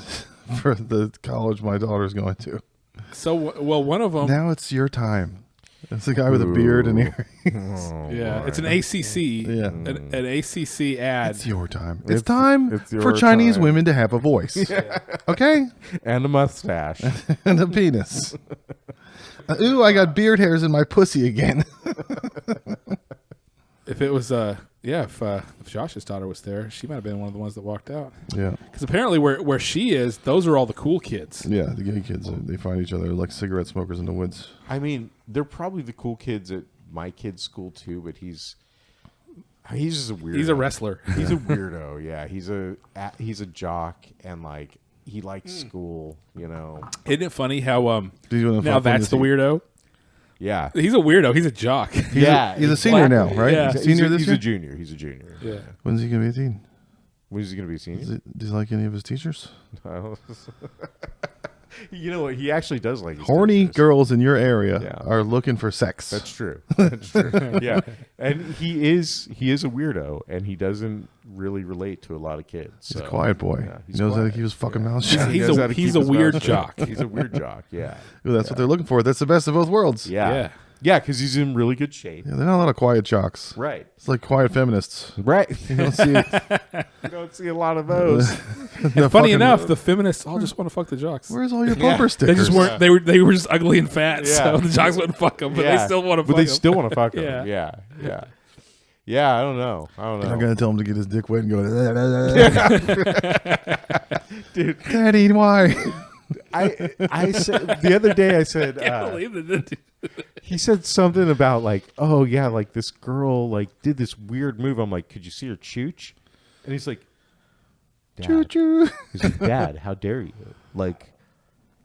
for the college my daughter's going to. So, well, one of them. Now it's your time. It's the guy with a beard and earrings. Yeah, it's an ACC. Yeah. An ACC ad. It's your time. It's time it's your for Chinese time. women to have a voice. Okay? And a mustache. And a penis. Ooh, I got beard hairs in my pussy again. If it was, if Josh's daughter was there, she might have been one of the ones that walked out. Yeah. Because apparently where she is, those are all the cool kids. Yeah, the gay kids, they find each other like cigarette smokers in the woods. I mean, they're probably the cool kids at my kid's school too, but he's just a weirdo. He's a wrestler. He's a weirdo. Yeah, he's a jock, and like he likes school. You know. Isn't it funny how Do you wanna now fuck that's the him? weirdo? Yeah. He's a weirdo. He's a jock. He's a senior now, right? Yeah. He's a senior this he's year? a junior. He's a junior. Yeah. When's he going to be a teen? When is he going to be a senior? Does he like any of his teachers? You know what? He actually does like his Horny teachers. girls in your area Yeah. are looking for sex. That's true. That's true. Yeah, and he is a weirdo, and he doesn't really relate to a lot of kids. He's so, a quiet boy. yeah, He knows how to keep his fucking mouth shut. He knows how to He's keep a his mouth weird shut. jock. He's a weird jock. Yeah, Ooh, that's what they're looking for. That's the best of both worlds. yeah, yeah. Because he's in really good shape. Yeah, there are not a lot of quiet jocks. Right. It's like quiet feminists. Right. You don't see You don't see a lot of those. And funny enough, the feminists all just want to fuck the jocks. Where's all your bumper They stickers? just weren't. They were just ugly and fat. Yeah. So the jocks wouldn't fuck them, but they still want to. But they still want to fuck him. Yeah. Yeah. Yeah. Yeah. I don't know. I'm gonna tell him to get his dick wet and go. Dude, Daddy, why? I said the other day. I said. I can't believe it. He said something about like, oh yeah, like this girl like did this weird move. I'm like, could you see her chooch? And he's like, Dad. Choo choo. He's like, Dad, how dare you? Like,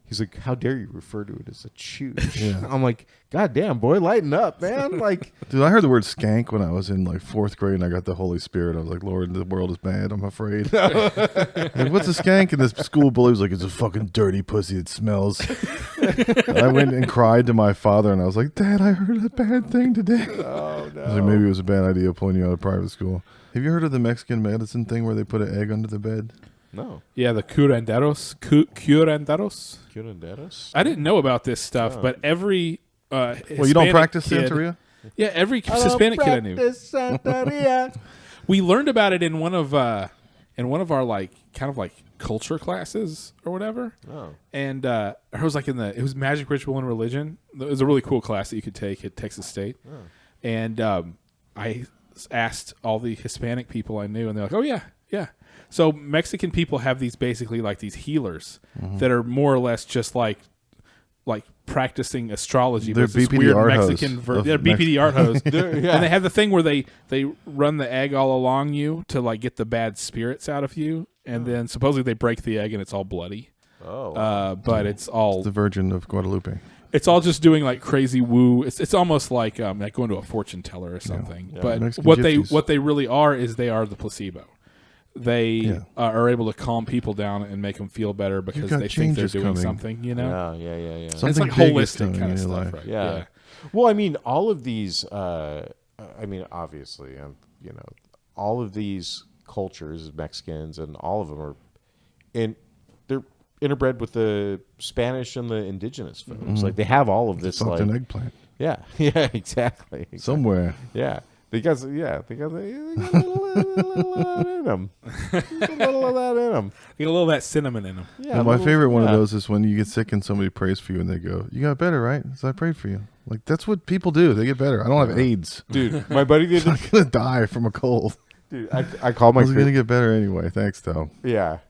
he's like, how dare you refer to it as a chooch? Yeah. I'm like, God damn, boy, lighten up, man. Like, Dude, I heard the word skank when I was in like 4th grade and I got the Holy Spirit. I was like, Lord, the world is bad. I'm afraid. Like, what's a skank? And this school bully was like, it's a fucking dirty pussy. It smells. And I went and cried to my father and I was like, Dad, I heard a bad thing today. oh no. I was like, maybe it was a bad idea pulling you out of private school. Have you heard of the Mexican medicine thing where they put an egg under the bed? No. Yeah, the curanderos. Curanderos. Curanderos? I didn't know about this stuff, but every Well, you don't Hispanic practice kid, Santeria? Yeah, every Hispanic kid I knew. We learned about it in one of our like kind of like culture classes or whatever. Oh. And it was like it was Magic, Ritual, and Religion. It was a really cool class that you could take at Texas State. Oh. And I asked all the Hispanic people I knew, and they're like, "Oh yeah, yeah." So Mexican people have these basically like these healers that are more or less just like practicing astrology. They're but it's this BPD weird art Mexican hose of they're BPD art hose. Yeah. And they have the thing where they run the egg all along you to like get the bad spirits out of you, and then supposedly they break the egg and it's all bloody. Oh. But it's all The Virgin of Guadalupe. it's all just doing like crazy woo. It's almost like going to a fortune teller or something. Yeah. But Mexican what gypsies. they really are is they are the placebo. They are able to calm people down and make them feel better because got they think they're changes doing coming. something. You know, Yeah. it's Something like big is holistic coming kind in of your stuff, life. right? Yeah. Well, I mean, all of these, obviously, all of these cultures, Mexicans, and all of them are, they're interbred with the Spanish and the indigenous folks. Like they have all of this, Fucked like, an eggplant. yeah, exactly. Somewhere. Yeah. They got a little in them. A little of that in them. Get a little of that cinnamon in them. Yeah, My favorite one of those is when you get sick and somebody prays for you and they go, you got better, right? So I prayed for you. Like, that's what people do. They get better. I don't have AIDS. Dude, my buddy the I'm other going to die from a cold. dude, I called I my was going to get better anyway. Thanks, though. Yeah.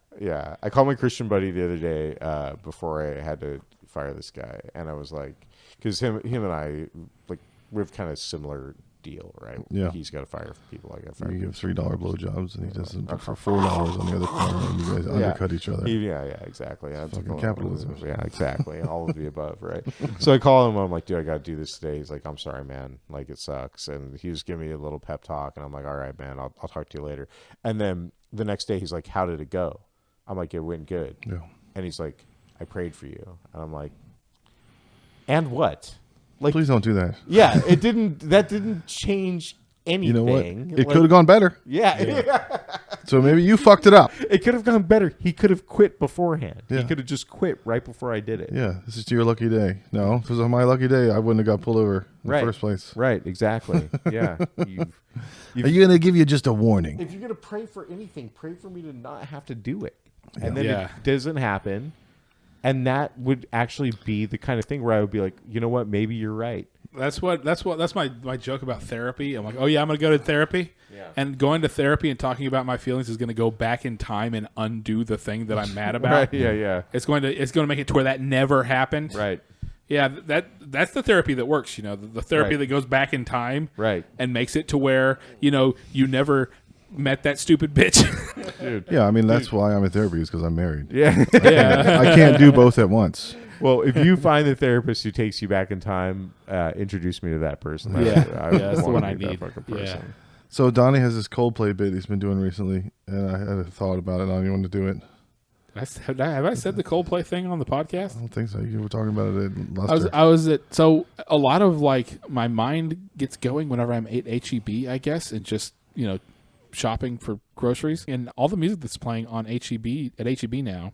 I called my Christian buddy the other day before I had to fire this guy, and I was like, because him and I, like, we have kind of similar deal, right? Yeah. He's got to fire people. I got to fire. You give $3 blowjobs and he does them for $4 on the other corner and you guys undercut each other. Yeah, exactly. That's Fucking capitalism. Yeah, exactly. And all of the above, right? So I call him. I'm like, dude, I got to do this today. He's like, I'm sorry, man. Like, it sucks. And he was giving me a little pep talk, and I'm like, all right, man, I'll talk to you later. And then the next day, he's like, how did it go? I'm like, it went good. Yeah. And he's like, I prayed for you. And I'm like, and what? Like, Please don't do that. yeah, that didn't change anything. You know what? It could have gone better. Yeah. So maybe you fucked it up. It could have gone better. He could have quit beforehand. Yeah. He could have just quit right before I did it. Yeah, this is your lucky day. No, if it was on my lucky day, I wouldn't have got pulled over in the first place. Right, exactly. Yeah. Are you going to give you just a warning? If you're going to pray for anything, pray for me to not have to do it. And then it doesn't happen. And that would actually be the kind of thing where I would be like, you know what? Maybe you're right. That's my joke about therapy. I'm like, oh yeah, I'm going to go to therapy. Yeah. And going to therapy and talking about my feelings is going to go back in time and undo the thing that I'm mad about. Right, yeah. It's going to make it to where that never happened. Right. Yeah, that's the therapy that works, the therapy that goes back in time and makes it to where, you never met that stupid bitch. Dude. Yeah, I mean, that's why I'm in therapy is because I'm married. Yeah. I can't do both at once. Well, if you find the therapist who takes you back in time, introduce me to that person. That's the one I need. Yeah. So Donnie has this Coldplay bit he's been doing recently, and I had a thought about it. I don't even want to do it. Have I said the Coldplay thing on the podcast? I don't think so. You were talking about it at Luster. I was at, so a lot of my mind gets going whenever I'm at HEB, I guess, and just, shopping for groceries. And all the music that's playing on HEB now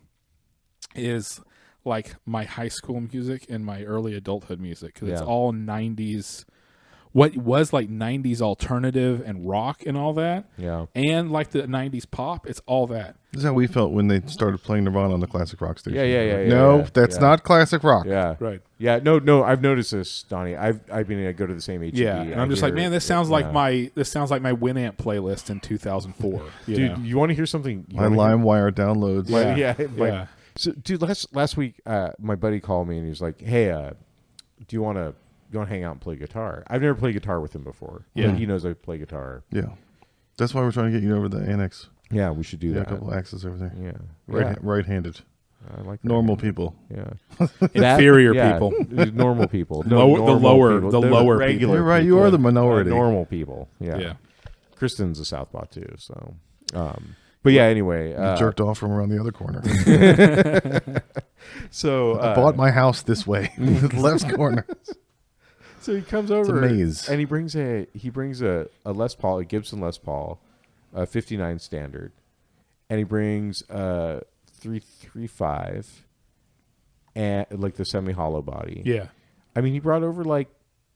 is like my high school music and my early adulthood music. Because it's all 90s, what was like 90s alternative and rock and all that. Yeah. And like the 90s pop, it's all that. This is how we felt when they started playing Nirvana on the classic rock station. Yeah. That's not classic rock. Yeah. Right. Yeah. No. I've noticed this, Donnie. I go to the same HEB. Yeah. And I'm just like, man, this sounds like my Winamp playlist in 2004. Dude, you want to hear something? My LimeWire downloads. Yeah. So, dude, last week, my buddy called me and he was like, "Hey, do you want to hang out and play guitar?" I've never played guitar with him before. Yeah, he knows I play guitar. Yeah, that's why we're trying to get you over the annex. Yeah, we should do that. A couple axes over there. Yeah, right-handed. I like that. Normal people. Yeah, inferior people. Normal people. The lower regular. People. You're right. You are the minority. Normal people. Yeah. Kristen's a southpaw too. So. But yeah, anyway. You jerked off from around the other corner. So I bought my house this way, left corner. So he comes over it's a maze. And he brings a Les Paul, a Gibson Les Paul, a 59 standard, and he brings a 335 and like the semi-hollow body. Yeah. I mean, he brought over like,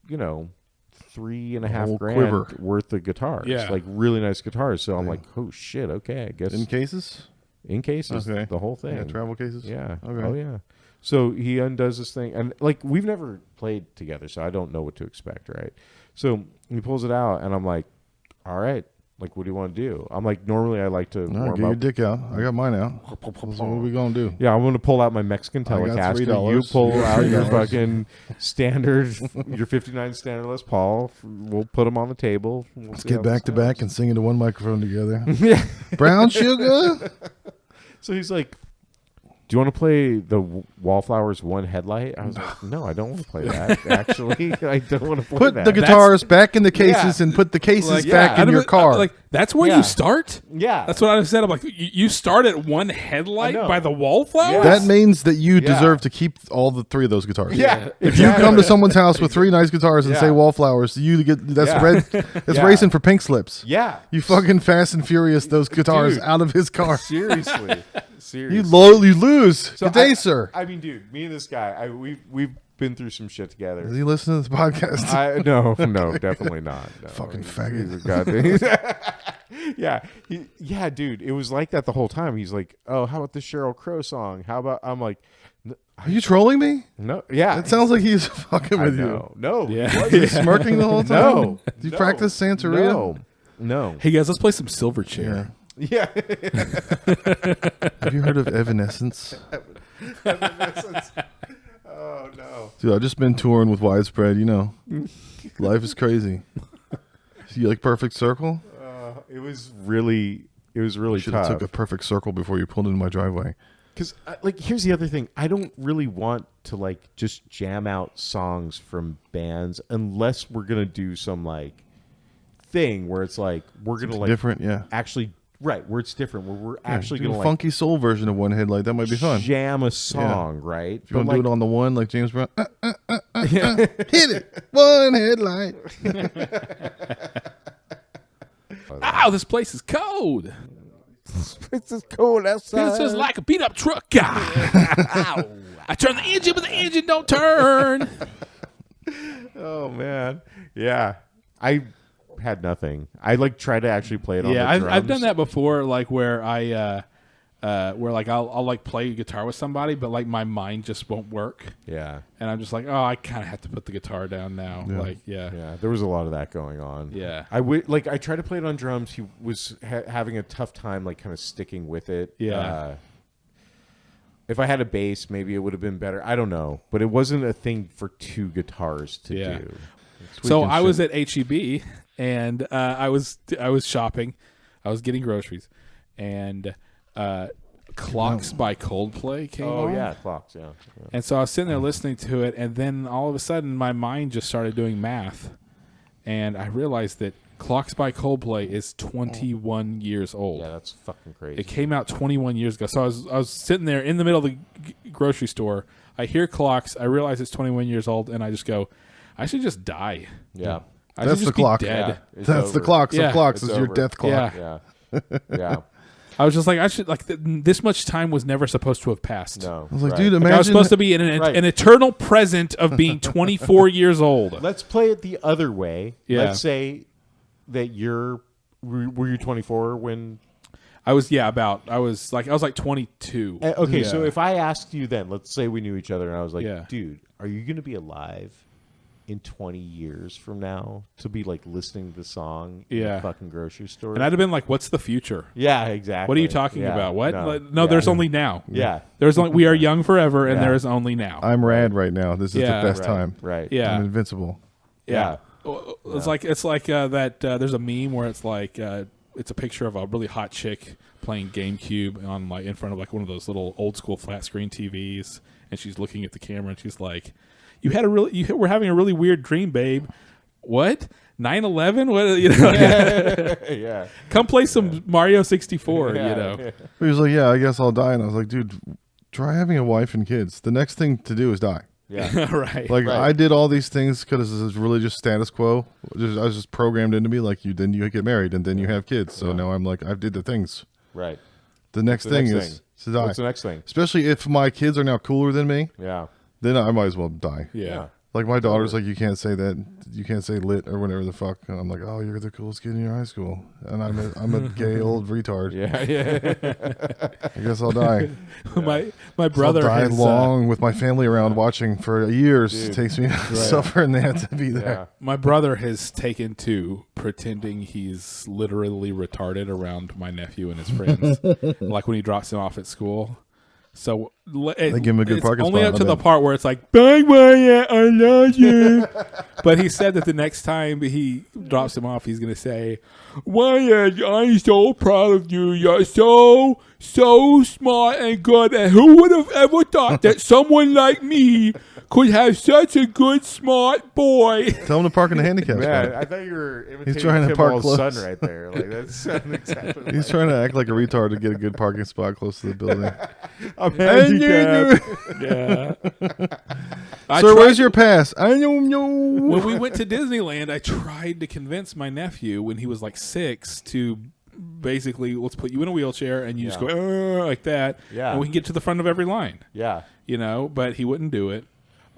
$3.5 grand worth of guitars. Yeah. Like really nice guitars. So I'm like, oh shit, okay, I guess. In cases? In cases, the whole thing. Yeah, travel cases? Yeah. Okay. Oh yeah. So he undoes this thing, and like we've never played together, so I don't know what to expect, right? So he pulls it out, and I'm like, all right, like what do you want to do? I'm like, normally I like to warm get up. your dick out. I got mine out. So what are we going to do? Yeah, I'm going to pull out my Mexican Telecaster. You pull out your fucking standard, your 59 standard Les Paul. We'll put them on the table. Let's get back to back and sing into one microphone together. Brown sugar? So he's like, do you want to play the Wallflowers One Headlight? I was like, no, I don't want to play that. Actually, I don't want to play that. Put the guitars back in the cases and put the cases back in your car. Like that's where you start. Yeah, that's what I said. I'm like, you start at One Headlight by the Wallflowers. That means that you deserve to keep all the three of those guitars. Yeah, if you come to someone's house with three nice guitars and say Wallflowers, you get red. That's racing for pink slips. Yeah, you fucking Fast and Furious those guitars out of his car. Seriously. You lose. So good day, sir. I mean, dude, me and this guy, we've been through some shit together. Does he listen to this podcast? No, definitely not. No. Fucking faggot. Yeah, dude, it was like that the whole time. He's like, oh, how about the Sheryl Crow song? How about? I'm like, are you trolling me? No, yeah. It sounds like he's fucking with you. No, Was he smirking the whole time? No. Did you practice Santeria? No. Hey guys, let's play some Silverchair. Yeah. Have you heard of Evanescence? Evanescence. Oh no, dude! I've just been touring with Widespread. Life is crazy. You like Perfect Circle? It was really Should have took a Perfect Circle before you pulled into my driveway. Because here's the other thing: I don't really want to like just jam out songs from bands unless we're gonna do some like thing where it's like we're gonna like different, actually Right, where it's different, where we're actually do going to a funky soul version of One Headlight. That might be fun. jam a song, right? If you want to do it on the one like James Brown, hit it, One Headlight. Ow, this place is cold. It's just cold outside. This is like a beat up truck. Ow. I turn the engine, but the engine don't turn. Oh man, yeah. I had nothing. I like try to actually play it on the drums. I've done that before, like where where like I'll like play guitar with somebody, but like my mind just won't work. Yeah, and I'm just like, oh, I kind of have to put the guitar down now. Yeah. Like, yeah. There was a lot of that going on. Yeah, I tried to play it on drums. He was having a tough time, like kind of sticking with it. Yeah. If I had a bass, maybe it would have been better. I don't know, but it wasn't a thing for two guitars to do. So I was at HEB and I was shopping. I was getting groceries, and Clocks by Coldplay came on. Oh yeah, Clocks. Yeah. And so I was sitting there listening to it, and then all of a sudden my mind just started doing math, and I realized that Clocks by Coldplay is 21 years old. Yeah, that's fucking crazy. It came out 21 years ago. So I was sitting there in the middle of the grocery store. I hear Clocks. I realize it's 21 years old, and I just go, I should just die. Yeah. I That's should the just be clock. dead. Yeah, That's the clock. So Yeah. clocks It's is your over. death clock. Yeah. Yeah. I was just like, I should like this much time was never supposed to have passed. No. I was like, right. dude, Like, imagine I was supposed to be in Right. an eternal present of being 24 years old. Let's play it the other way. Yeah. Let's say that were you 24 when? I was like 22. Okay, so Yeah. if I asked you then, let's say we knew each other, and I was like, Yeah. dude, are you going to be alive in 20 years from now to be like listening to the song in Yeah. the fucking grocery store? And I'd have been like, "What's the future? Yeah, exactly. What are you talking Yeah. about? What? No, No, yeah. there's only now. Yeah. There's only we are young forever, and Yeah. there is only now. I'm rad right now. This is Yeah. the best Right, time. Right. Yeah. I'm invincible. Yeah. It's like that. There's a meme where it's like it's a picture of a really hot chick playing GameCube on like in front of like one of those little old school flat screen TVs, and she's looking at the camera and she's like, "You were having a really weird dream, babe. What? 9/11? What? You know? Yeah. Come play some Mario 64. Yeah. You know? He was like, yeah, I guess I'll die. And I was like, dude, try having a wife and kids. The next thing to do is die. Yeah. Right. Like Right. I did all these things because this is religious status quo. I was just programmed into me like you get married and then you have kids. So now I'm like I did the things. Right. The next The thing next is thing? to die. What's the next thing? Especially if my kids are now cooler than me, Yeah. then I might as well die. Yeah. Like my daughter's like, you can't say that. You can't say lit or whatever the fuck. And I'm like, oh, you're the coolest kid in your high school, and I'm a gay old retard. Yeah. Yeah. I guess I'll die. My brother I'll die has, long with my family around watching for years. Dude. It takes me to suffer, and they have to be Yeah. there. My brother has taken to pretending he's literally retarded around my nephew and his friends, like when he drops him off at school. So they give him a good it's parking only spot, up to I the bet. part where it's like, "Bye, Wyatt, I love you." But he said that the next time he drops him off, he's going to say, "Wyatt, I'm so proud of you. You're so smart and good. And who would have ever thought that someone like me could have such a good, smart boy?" Tell him to park in the handicap Yeah, spot. I thought you were imitating trying to Tim park Hall's close. son right there. Like that's exactly. He's trying to act like a retard to get a good parking spot close to the building. I'm handicapped. Yeah. Sir, where's your pass? I don't know. When we went to Disneyland, I tried to convince my nephew when he was like 6 to basically, let's put you in a wheelchair and you just go like that. Yeah. And we can get to the front of every line, Yeah. you know, but he wouldn't do it.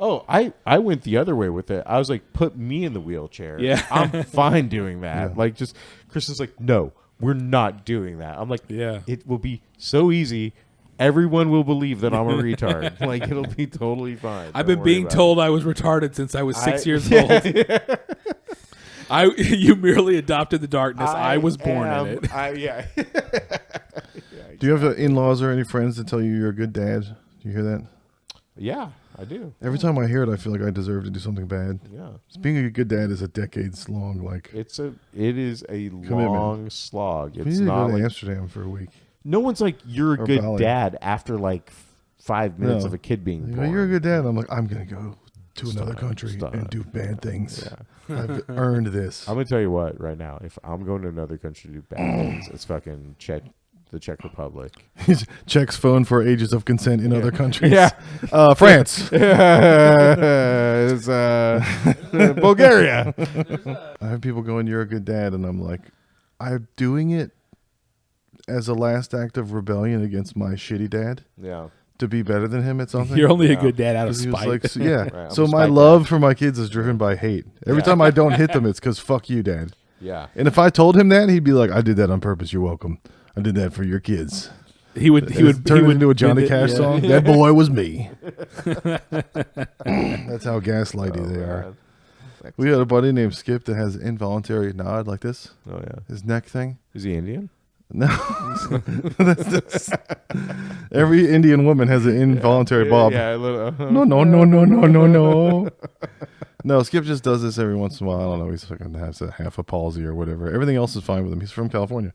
Oh, I went the other way with it. I was like, put me in the wheelchair. Yeah. I'm fine doing that. Like, just Chris is like, no, we're not doing that. I'm like, Yeah. it will be so easy. Everyone will believe that I'm a retard. Like, it'll be totally fine. I've Don't been worry being about told I was retarded since I was 6 years Yeah. old. You merely adopted the darkness. I was born in it. Yeah. Do you have in-laws or any friends that tell you you're a good dad? Do you hear that? Yeah, I do. Every time I hear it, I feel like I deserve to do something bad. Yeah. Being a good dad is a decades long. Like It is a long slog. we It's need to not go to like Amsterdam for a week. no one's like you're a Or good Bali. dad after like 5 minutes No. of a kid being They go, born. you're a good dad. I'm like, I'm gonna go to another Stop, country stop. and do bad things. Yeah. I've earned this. I'm gonna tell you what. Right now, if I'm going to another country to do bad things, it's fucking the Czech Republic. Checks phone for ages of consent in other countries. Yeah. France. It's Bulgaria. I have people going, "You're a good dad," and I'm like, I'm doing it as a last act of rebellion against my shitty dad. Yeah. To be better than him at something. You're only a good dad out of 'Cause he was spite. like, yeah. Right, so I'm a my spite love for my kids is driven by hate. Every Yeah. time I don't hit them, it's because fuck you, Dad. Yeah. And if I told him that, he'd be like, I did that on purpose. You're welcome. I did that for your kids. he would turn it into a Johnny bend it, Cash yeah. song. That boy was me. That's how gaslighty they are. We had a buddy named Skip that has involuntary nod like this. Oh yeah. His neck thing. Is he Indian? No. Every Indian woman has an involuntary bob. Yeah. No, no, no, no, no, no, no. No, Skip just does this every once in a while. I don't know. He's fucking has a half a palsy or whatever. Everything else is fine with him. He's from California.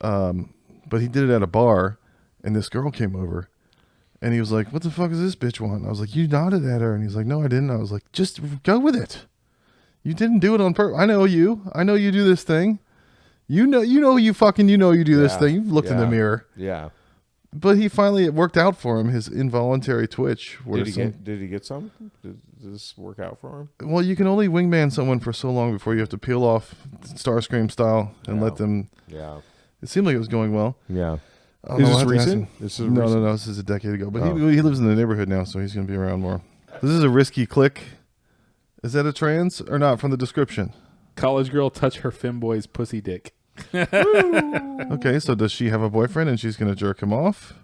But he did it at a bar, and this girl came over, and he was like, "What the fuck is this bitch want?" I was like, "You nodded at her," and he's like, "No, I didn't." I was like, "Just go with it. You didn't do it on purpose. I know you. I know you do this thing. You know you do this thing. You've looked in the mirror." Yeah. But he finally, it worked out for him, his involuntary twitch. Did he get some? Did this work out for him? Well, you can only wingman someone for so long before you have to peel off Starscream style and let them. Yeah. It seemed like it was going well. Yeah. I don't Is know, this I'll have to ask recent? him. This is No, recent? no, this is a decade ago. But Oh. he lives in the neighborhood now, so he's going to be around more. This is a risky click. Is that a trans or not from the description? College girl touch her femboy's pussy dick. Okay, so does she have a boyfriend and she's going to jerk him off?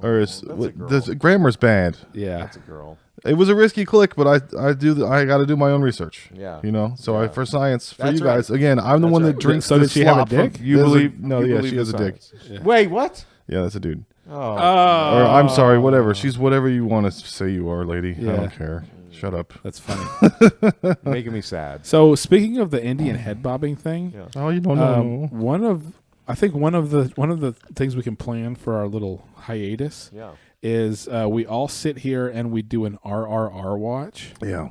Or is that's a girl. the grammar's bad? Yeah. That's a girl. It was a risky click, but I got to do my own research. Yeah. You know, so Yeah. for science, for That's you guys, right. again, I'm the That's one right. that drinks. So the did she have a slop from- dick? You There's believe? No, you yeah, believe she the has a dick. science. Wait, what? Yeah, that's a dude. Oh. Or I'm sorry, whatever. She's whatever you want to say you are, lady. I Yeah. don't care. Shut up. That's funny. Making me sad. So speaking of the Indian head bobbing thing, Yeah. Oh, you don't know. one of the things we can plan for our little hiatus Yeah. is we all sit here and we do an RRR watch Yeah.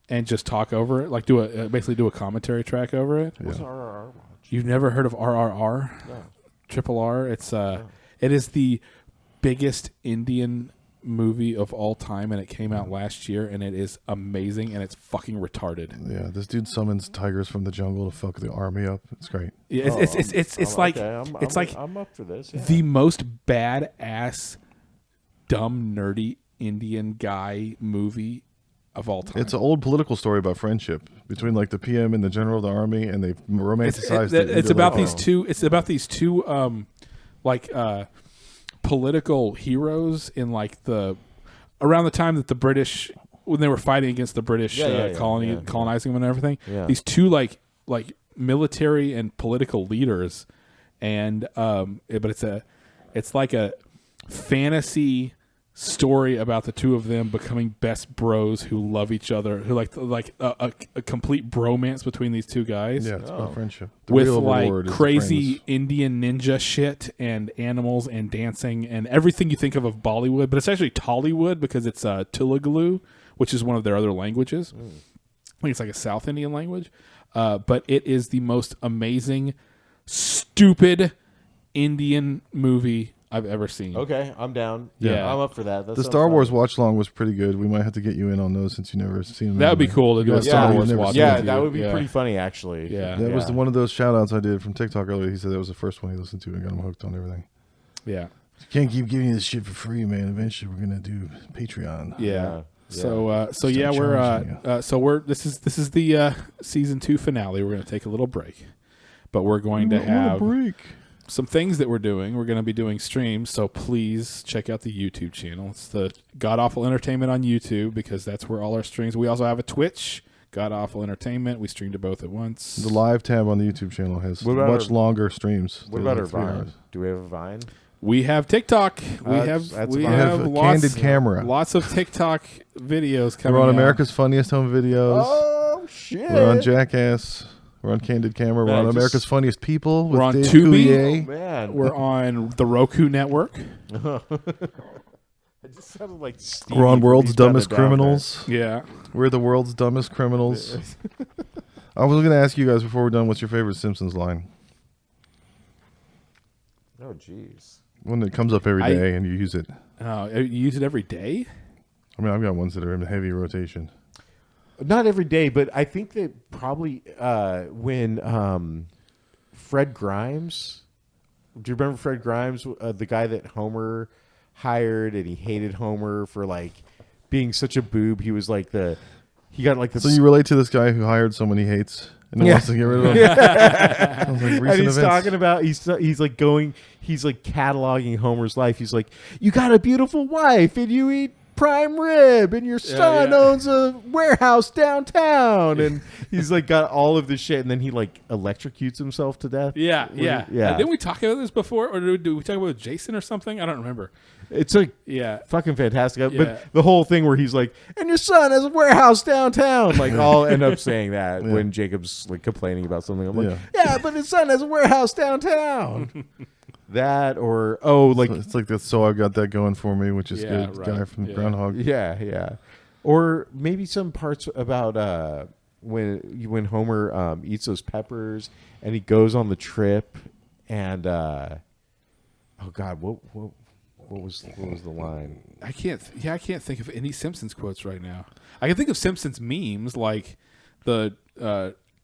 and just talk over it, like basically do a commentary track over it. What's RRR watch? You've never heard of RRR? No. Triple R. It's it is the biggest Indian movie of all time, and it came out last year, and it is amazing, and it's fucking retarded. Yeah, this dude summons tigers from the jungle to fuck the army up. It's great. Yeah, it's like it's like I'm up for this. Yeah. the most badass, dumb, nerdy Indian guy movie of all time. It's an old political story about friendship between like the PM and the general of the army, and they've romanticized it. It's into, about like, these two. It's about these two, political heroes in like around the time that the British, when they were fighting against the British colonizing them and everything. Yeah. These two like military and political leaders, and but it's like a fantasy story about the two of them becoming best bros who love each other, who like a complete bromance between these two guys. Yeah, it's about friendship. The With real like reward is crazy friends. Indian ninja shit and animals and dancing and everything you think of Bollywood, but it's actually Tollywood because it's Telugu, which is one of their other languages. I think it's like a South Indian language, but it is the most amazing, stupid Indian movie I've ever seen. Okay, I'm down. Yeah. I'm up for that. That The sounds Star Wars fun. watch long was pretty good. We might have to get you in on those since you never seen them. That would be cool to do a Yeah, Star yeah, Wars never watch. seen Yeah, with you. that would be Yeah. pretty funny, actually. Yeah. That was one of those shout outs I did from TikTok earlier. He said that was the first one he listened to and got him hooked on everything. Yeah. You can't keep giving you this shit for free, man. Eventually, we're gonna do Patreon. Yeah. Yeah. So Start yeah, challenging this is the season 2 finale. We're going to take a little break, but we're going to What a have break. some things that we're doing. We're going to be doing streams, so please check out the YouTube channel. It's the Godawful Entertainment on YouTube because that's where all our streams. We also have a Twitch, Godawful Entertainment. We stream to both at once. The live tab on the YouTube channel has What about much longer streams. What They're about our like 3 Vine? hours. Do we have a Vine? We have TikTok. We That's have fine. We have a lots, candid camera. lots of TikTok videos coming We're on out. America's Funniest Home Videos. Oh shit! We're on Jackass. We're on Candid Camera. We're Man, on just- America's Funniest People. With We're on Dave Tubi. Coulier. Man, We're on the Roku network. It just sounded like We're on World's Dumbest Criminals. Yeah. We're the world's dumbest criminals. I was going to ask you guys before we're done, what's your favorite Simpsons line? Oh, jeez. One that comes up every day and you use it. Oh, you use it every day? I mean, I've got ones that are in heavy rotation. Not every day, but I think that probably when Fred Grimes. Do you remember Fred Grimes, the guy that Homer hired, and he hated Homer for like being such a boob? He was like he got like the. So you relate to this guy who hired someone he hates and wants to get rid of him? Sounds like recent and he's events. talking about he's like cataloging Homer's life. He's like, you got a beautiful wife and you eat prime rib and your son owns a warehouse downtown, and he's like got all of this shit, and then he like electrocutes himself to death. Yeah. Didn't we talk about this before, or did we talk about Jason or something? I don't remember. It's like fucking fantastic. But the whole thing where he's like, and your son has a warehouse downtown, like I'll end up saying that when Jacob's like complaining about something. I'm like, yeah, but his son has a warehouse downtown. That or it's like that. So I got that going for me, which is good. Right. Guy from Groundhog. Yeah. Or maybe some parts about when Homer eats those peppers and he goes on the trip and oh God, what was the line? I can't think of any Simpsons quotes right now. I can think of Simpsons memes like the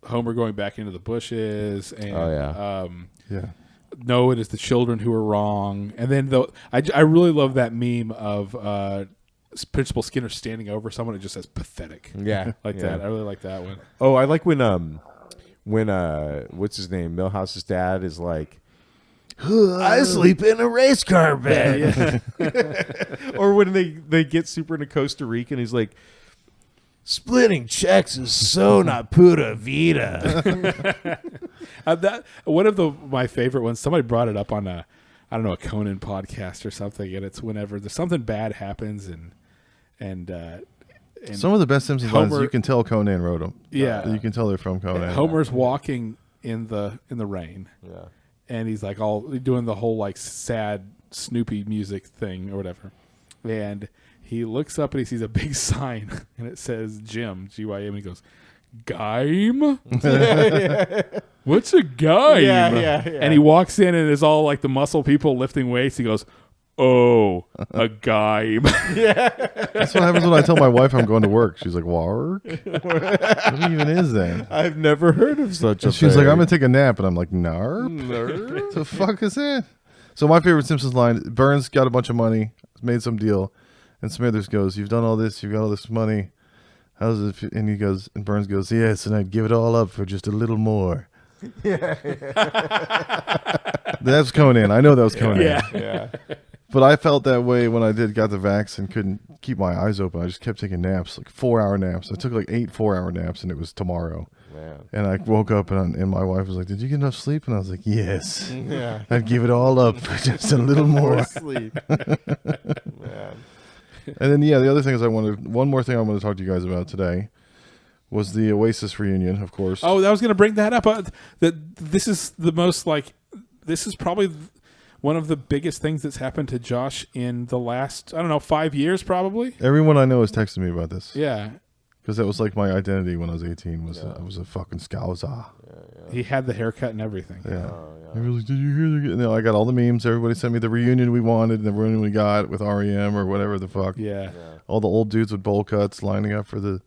Homer going back into the bushes and no, it is the children who are wrong. And then I really love that meme of Principal Skinner standing over someone. It just says pathetic. Yeah, that. I really like that one. Oh, I like when what's his name? Milhouse's dad is like, I sleep in a race car bed. Or when they get super into Costa Rica and he's like, splitting checks is so not pura vida. That one of my favorite ones. Somebody brought it up on a Conan podcast or something, and it's whenever there's something bad happens and some of the best Simpsons lines you can tell Conan wrote them. Yeah, you can tell they're from Conan. Homer's walking in the rain. Yeah, and he's like all doing the whole like sad Snoopy music thing or whatever, and he looks up and he sees a big sign and it says Jim, Gym, and he goes, Gime? What's a Gime? Yeah. And he walks in and it's all like the muscle people lifting weights. He goes, oh, a Gime. That's what happens when I tell my wife I'm going to work. She's like, work? What even is that? I've never heard of such a thing. She's like, I'm going to take a nap. And I'm like, narp? What the fuck is that? So my favorite Simpsons line, Burns got a bunch of money, made some deal. And Smithers goes, you've done all this, you've got all this money. How's it? And he goes, and Burns goes, yes, and I'd give it all up for just a little more. That's Conan. I know that was Conan. Yeah. But I felt that way when I got the vax and couldn't keep my eyes open. I just kept taking naps, like 4-hour naps. I took like 8 4-hour naps, and it was tomorrow. Man. And I woke up, and my wife was like, did you get enough sleep? And I was like, yes. Yeah. I'd give it all up for just a little more. Sleep. Man. And then, the other thing is one more thing I want to talk to you guys about today was the Oasis reunion, of course. Oh, I was going to bring that up. This is probably one of the biggest things that's happened to Josh in the last, 5 years probably. Everyone I know has texted me about this. Yeah. Because that was like my identity when I was 18. I was a fucking scouser. He had the haircut and everything. Yeah. Everybody was like, did you hear the... I got all the memes. Everybody sent me the reunion we wanted and the reunion we got with REM or whatever the fuck. Yeah. All the old dudes with bowl cuts lining up for the...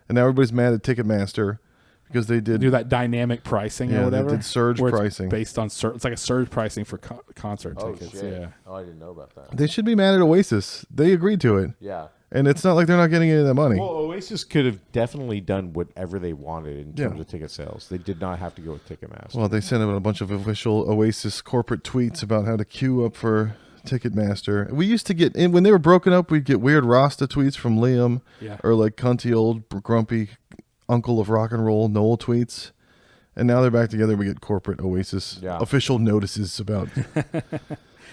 And now everybody's mad at Ticketmaster because they did... Do that dynamic pricing or whatever. They did surge pricing. Based on... It's like a surge pricing for concert tickets. Shit. Yeah. Oh, I didn't know about that. They should be mad at Oasis. They agreed to it. Yeah. And it's not like they're not getting any of that money. Well, Oasis could have definitely done whatever they wanted in terms of ticket sales. They did not have to go with Ticketmaster. Well, they sent out a bunch of official Oasis corporate tweets about how to queue up for Ticketmaster. We used to get, when they were broken up, we'd get weird Rasta tweets from Liam or like cunty old grumpy uncle of rock and roll Noel tweets. And now they're back together. We get corporate Oasis official notices about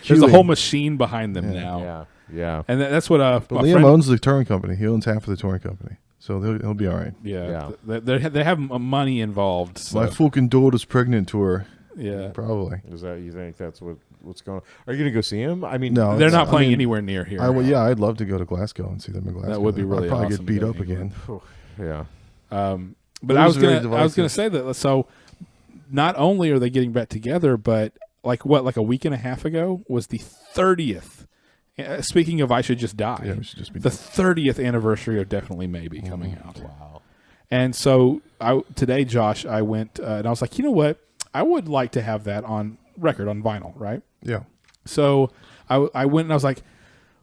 There's a whole machine behind them now. Yeah. And that's what but Liam owns the touring company. He owns half of the touring company. So he'll be all right. Yeah. They have money involved. So. My fucking daughter's pregnant tour. Yeah. Probably. Is that, you think that's what what's going on. Are you gonna go see him? I mean, No. They're it's- not playing I mean, anywhere near here. I'd love to go to Glasgow and see them in Glasgow. would be really I'd probably awesome get to beat go up to again. yeah. But It I was was very gonna say that. So not only are they getting back together, but like a week and a half ago was the 30th. Speaking of, I Should Just Die. Yeah, we should just be the 30th anniversary of Definitely Maybe coming out. Wow. And so today, Josh, I went and I was like, you know what? I would like to have that on record, on vinyl, right? Yeah. So I went and I was like,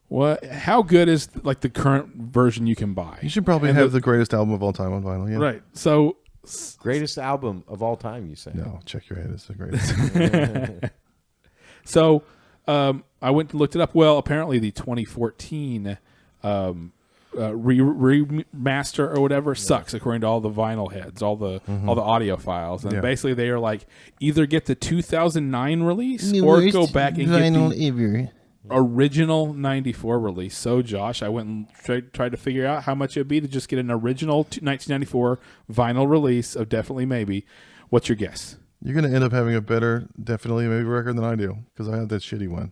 what? How good is like the current version you can buy? You should probably have the greatest album of all time on vinyl. Yeah. Right. So Greatest album of all time, you say? No, check your head. It's the greatest. So I went and looked it up. Well, apparently the 2014 remaster or whatever sucks, according to all the vinyl heads, all the audio files, and basically they are like either get the 2009 release or go back and get the original 94 release. So Josh, I went and tried to figure out how much it'd be to just get an original 1994 vinyl release of Definitely Maybe. What's your guess? You're going to end up having a better Definitely Maybe record than I do because I had that shitty one.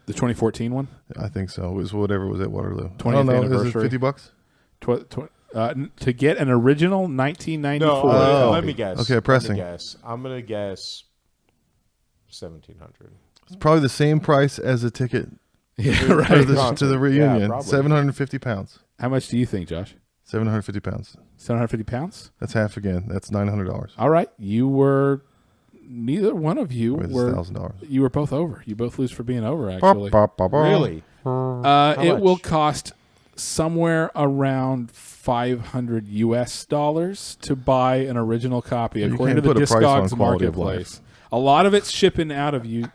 The 2014 one? I think so. It was whatever was at Waterloo. 20th I don't know. anniversary. Is it $50? To get an original 1994. No, let me guess. Okay, pressing. I'm gonna guess 1,700. It's probably the same price as a ticket Yeah, to right. the reunion. probably. 750 pounds. How much do you think, Josh? 750 pounds. 750 pounds? That's half again. That's $900. All right. Neither one of you It's were. $1,000. You were both over. You both lose for being over, actually. Really? It much? will cost somewhere around $500 US to buy an original copy, You according to can't the put a price on Discogs quality of marketplace. A lot of it's shipping out of you.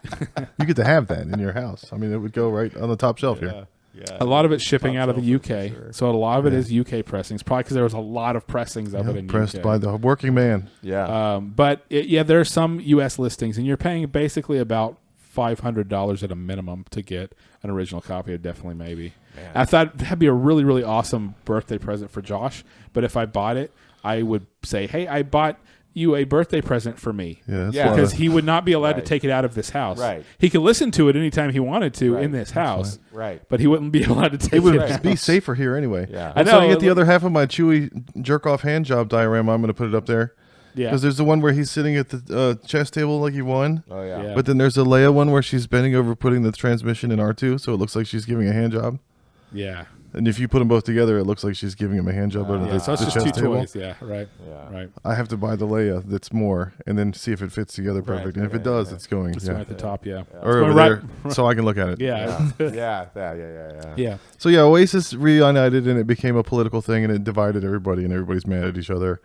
You get to have that in your house. I mean, it would go right on the top shelf here. Yeah. A lot of it's shipping Top out of the shelf UK, for sure. so a lot of it is UK pressings. Probably because there was a lot of pressings of it in Pressed UK. by the working man. Yeah. But there are some U.S. listings, and you're paying basically about $500 at a minimum to get an original copy of Definitely Maybe. Man. I thought that'd be a really, really awesome birthday present for Josh. But if I bought it, I would say, "Hey, I bought you a birthday present for me." Yeah, that's Yeah. Because he would not be allowed to Right. take it out of this house. Right. He could listen to it anytime he wanted to Right. in this house, Right. but he wouldn't be allowed to take It would it. be safer here anyway. Yeah. I So know. I get the other half of my Chewy jerk off hand job diorama. I'm going to put it up there Yeah. because there's the one where he's sitting at the chess table like he won. Oh yeah. Yeah. But then there's a Leia one where she's bending over putting the transmission in R2, so it looks like she's giving a hand job. Yeah. And if you put them both together, it looks like she's giving him a hand job under Yeah. the, So it's the just chess two table. toys. Yeah. Right. Yeah. Right. I have to buy the Leia that's more, and then see if it fits together perfect. And if it does, it's going. It's Yeah. at the top. Yeah. Or It's over going there, so I can look at it. Yeah. Yeah. Yeah. So yeah, Oasis reunited, and it became a political thing, and it divided everybody, and everybody's mad at each other.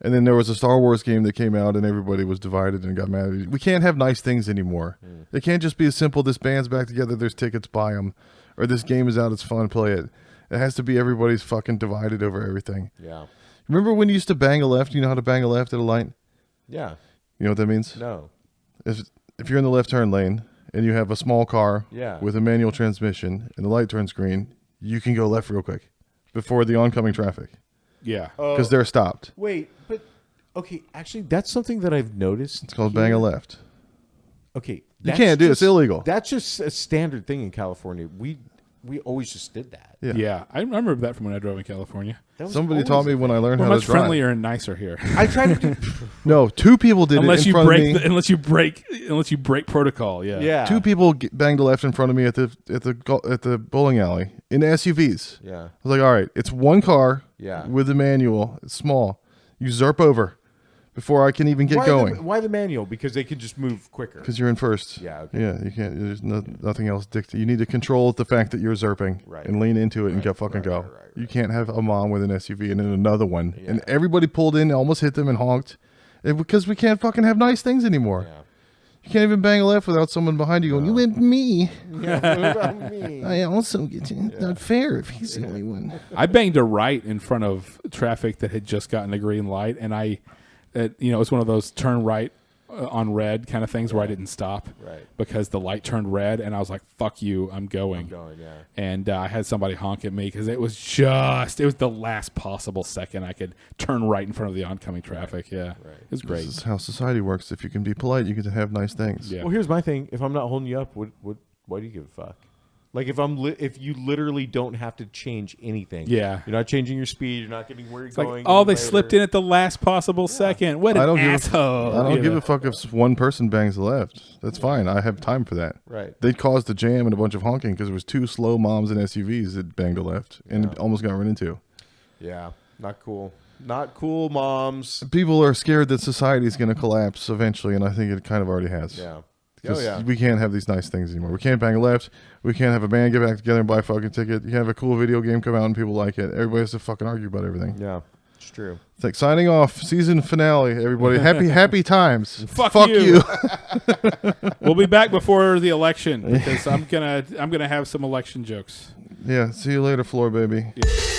And then there was a Star Wars game that came out, and everybody was divided and got mad at each. We can't have nice things anymore. It can't just be as simple. This band's back together. There's tickets. Buy them. Or this game is out. It's fun. Play it. It has to be everybody's fucking divided over everything. Yeah. Remember when you used to bang a left? You know how to bang a left at a light? Yeah. You know what that means? No. If you're in the left turn lane and you have a small car Yeah. with a manual transmission and the light turns green, you can go left real quick before the oncoming traffic Yeah. because they're stopped. Wait, but okay, actually, that's something that I've noticed. It's called bang a left. Okay, You can't do it. It's illegal. That's just a standard thing in California. We always just did that. Yeah. I remember that from when I drove in California. That was Somebody always taught a me when I learned We're how to much drive. friendlier and nicer here. I tried to do. No, two people did unless it in you front of break me. unless you break protocol. Yeah. Yeah. Two people banged a left in front of me at the bowling alley in SUVs. Yeah. I was like, all right, it's one car Yeah. with a manual. It's small. You zerp over before I can even get going. Why the manual? Because they can just move quicker. Because you're in first. Yeah, okay. Yeah, you can't. There's nothing else. You need to control the fact that you're zerping Right. and lean into it and get fucking go. right. You can't have a mom with an SUV and then another one. And everybody pulled in, almost hit them and honked. Because we can't fucking have nice things anymore. Yeah. You can't even bang a left without someone behind you going, you went me. Yeah, what about me? I also get you. Not fair if he's the only one. I banged a right in front of traffic that had just gotten a green light, and it was one of those turn right on red kind of things where I didn't stop because the light turned red, and I was like, "Fuck you, I'm going." And I had somebody honk at me because it was the last possible second I could turn right in front of the oncoming traffic. Yeah, it was great. This is how society works. If you can be polite, you get to have nice things. Well, here's my thing: if I'm not holding you up, why do you give a fuck? Like if you literally don't have to change anything. Yeah. You're not changing your speed. You're not getting where you're going. Like, they slipped in at the last possible second. What an asshole. I don't give a fuck if one person bangs the left. That's fine. I have time for that. Right. They caused a jam and a bunch of honking because there was 2 slow moms in SUVs that banged the left and almost got run into. Yeah. Not cool. Not cool, moms. People are scared that society is going to collapse eventually, and I think it kind of already has. Yeah. We can't have these nice things anymore. We can't bang left. We can't have a band get back together and buy a fucking ticket. You can't have a cool video game come out and people like it. Everybody has to fucking argue about everything. Yeah, it's true. It's like signing off, season finale. Everybody, happy times. Fuck you. We'll be back before the election because I'm gonna have some election jokes. Yeah. See you later, floor baby. Yeah.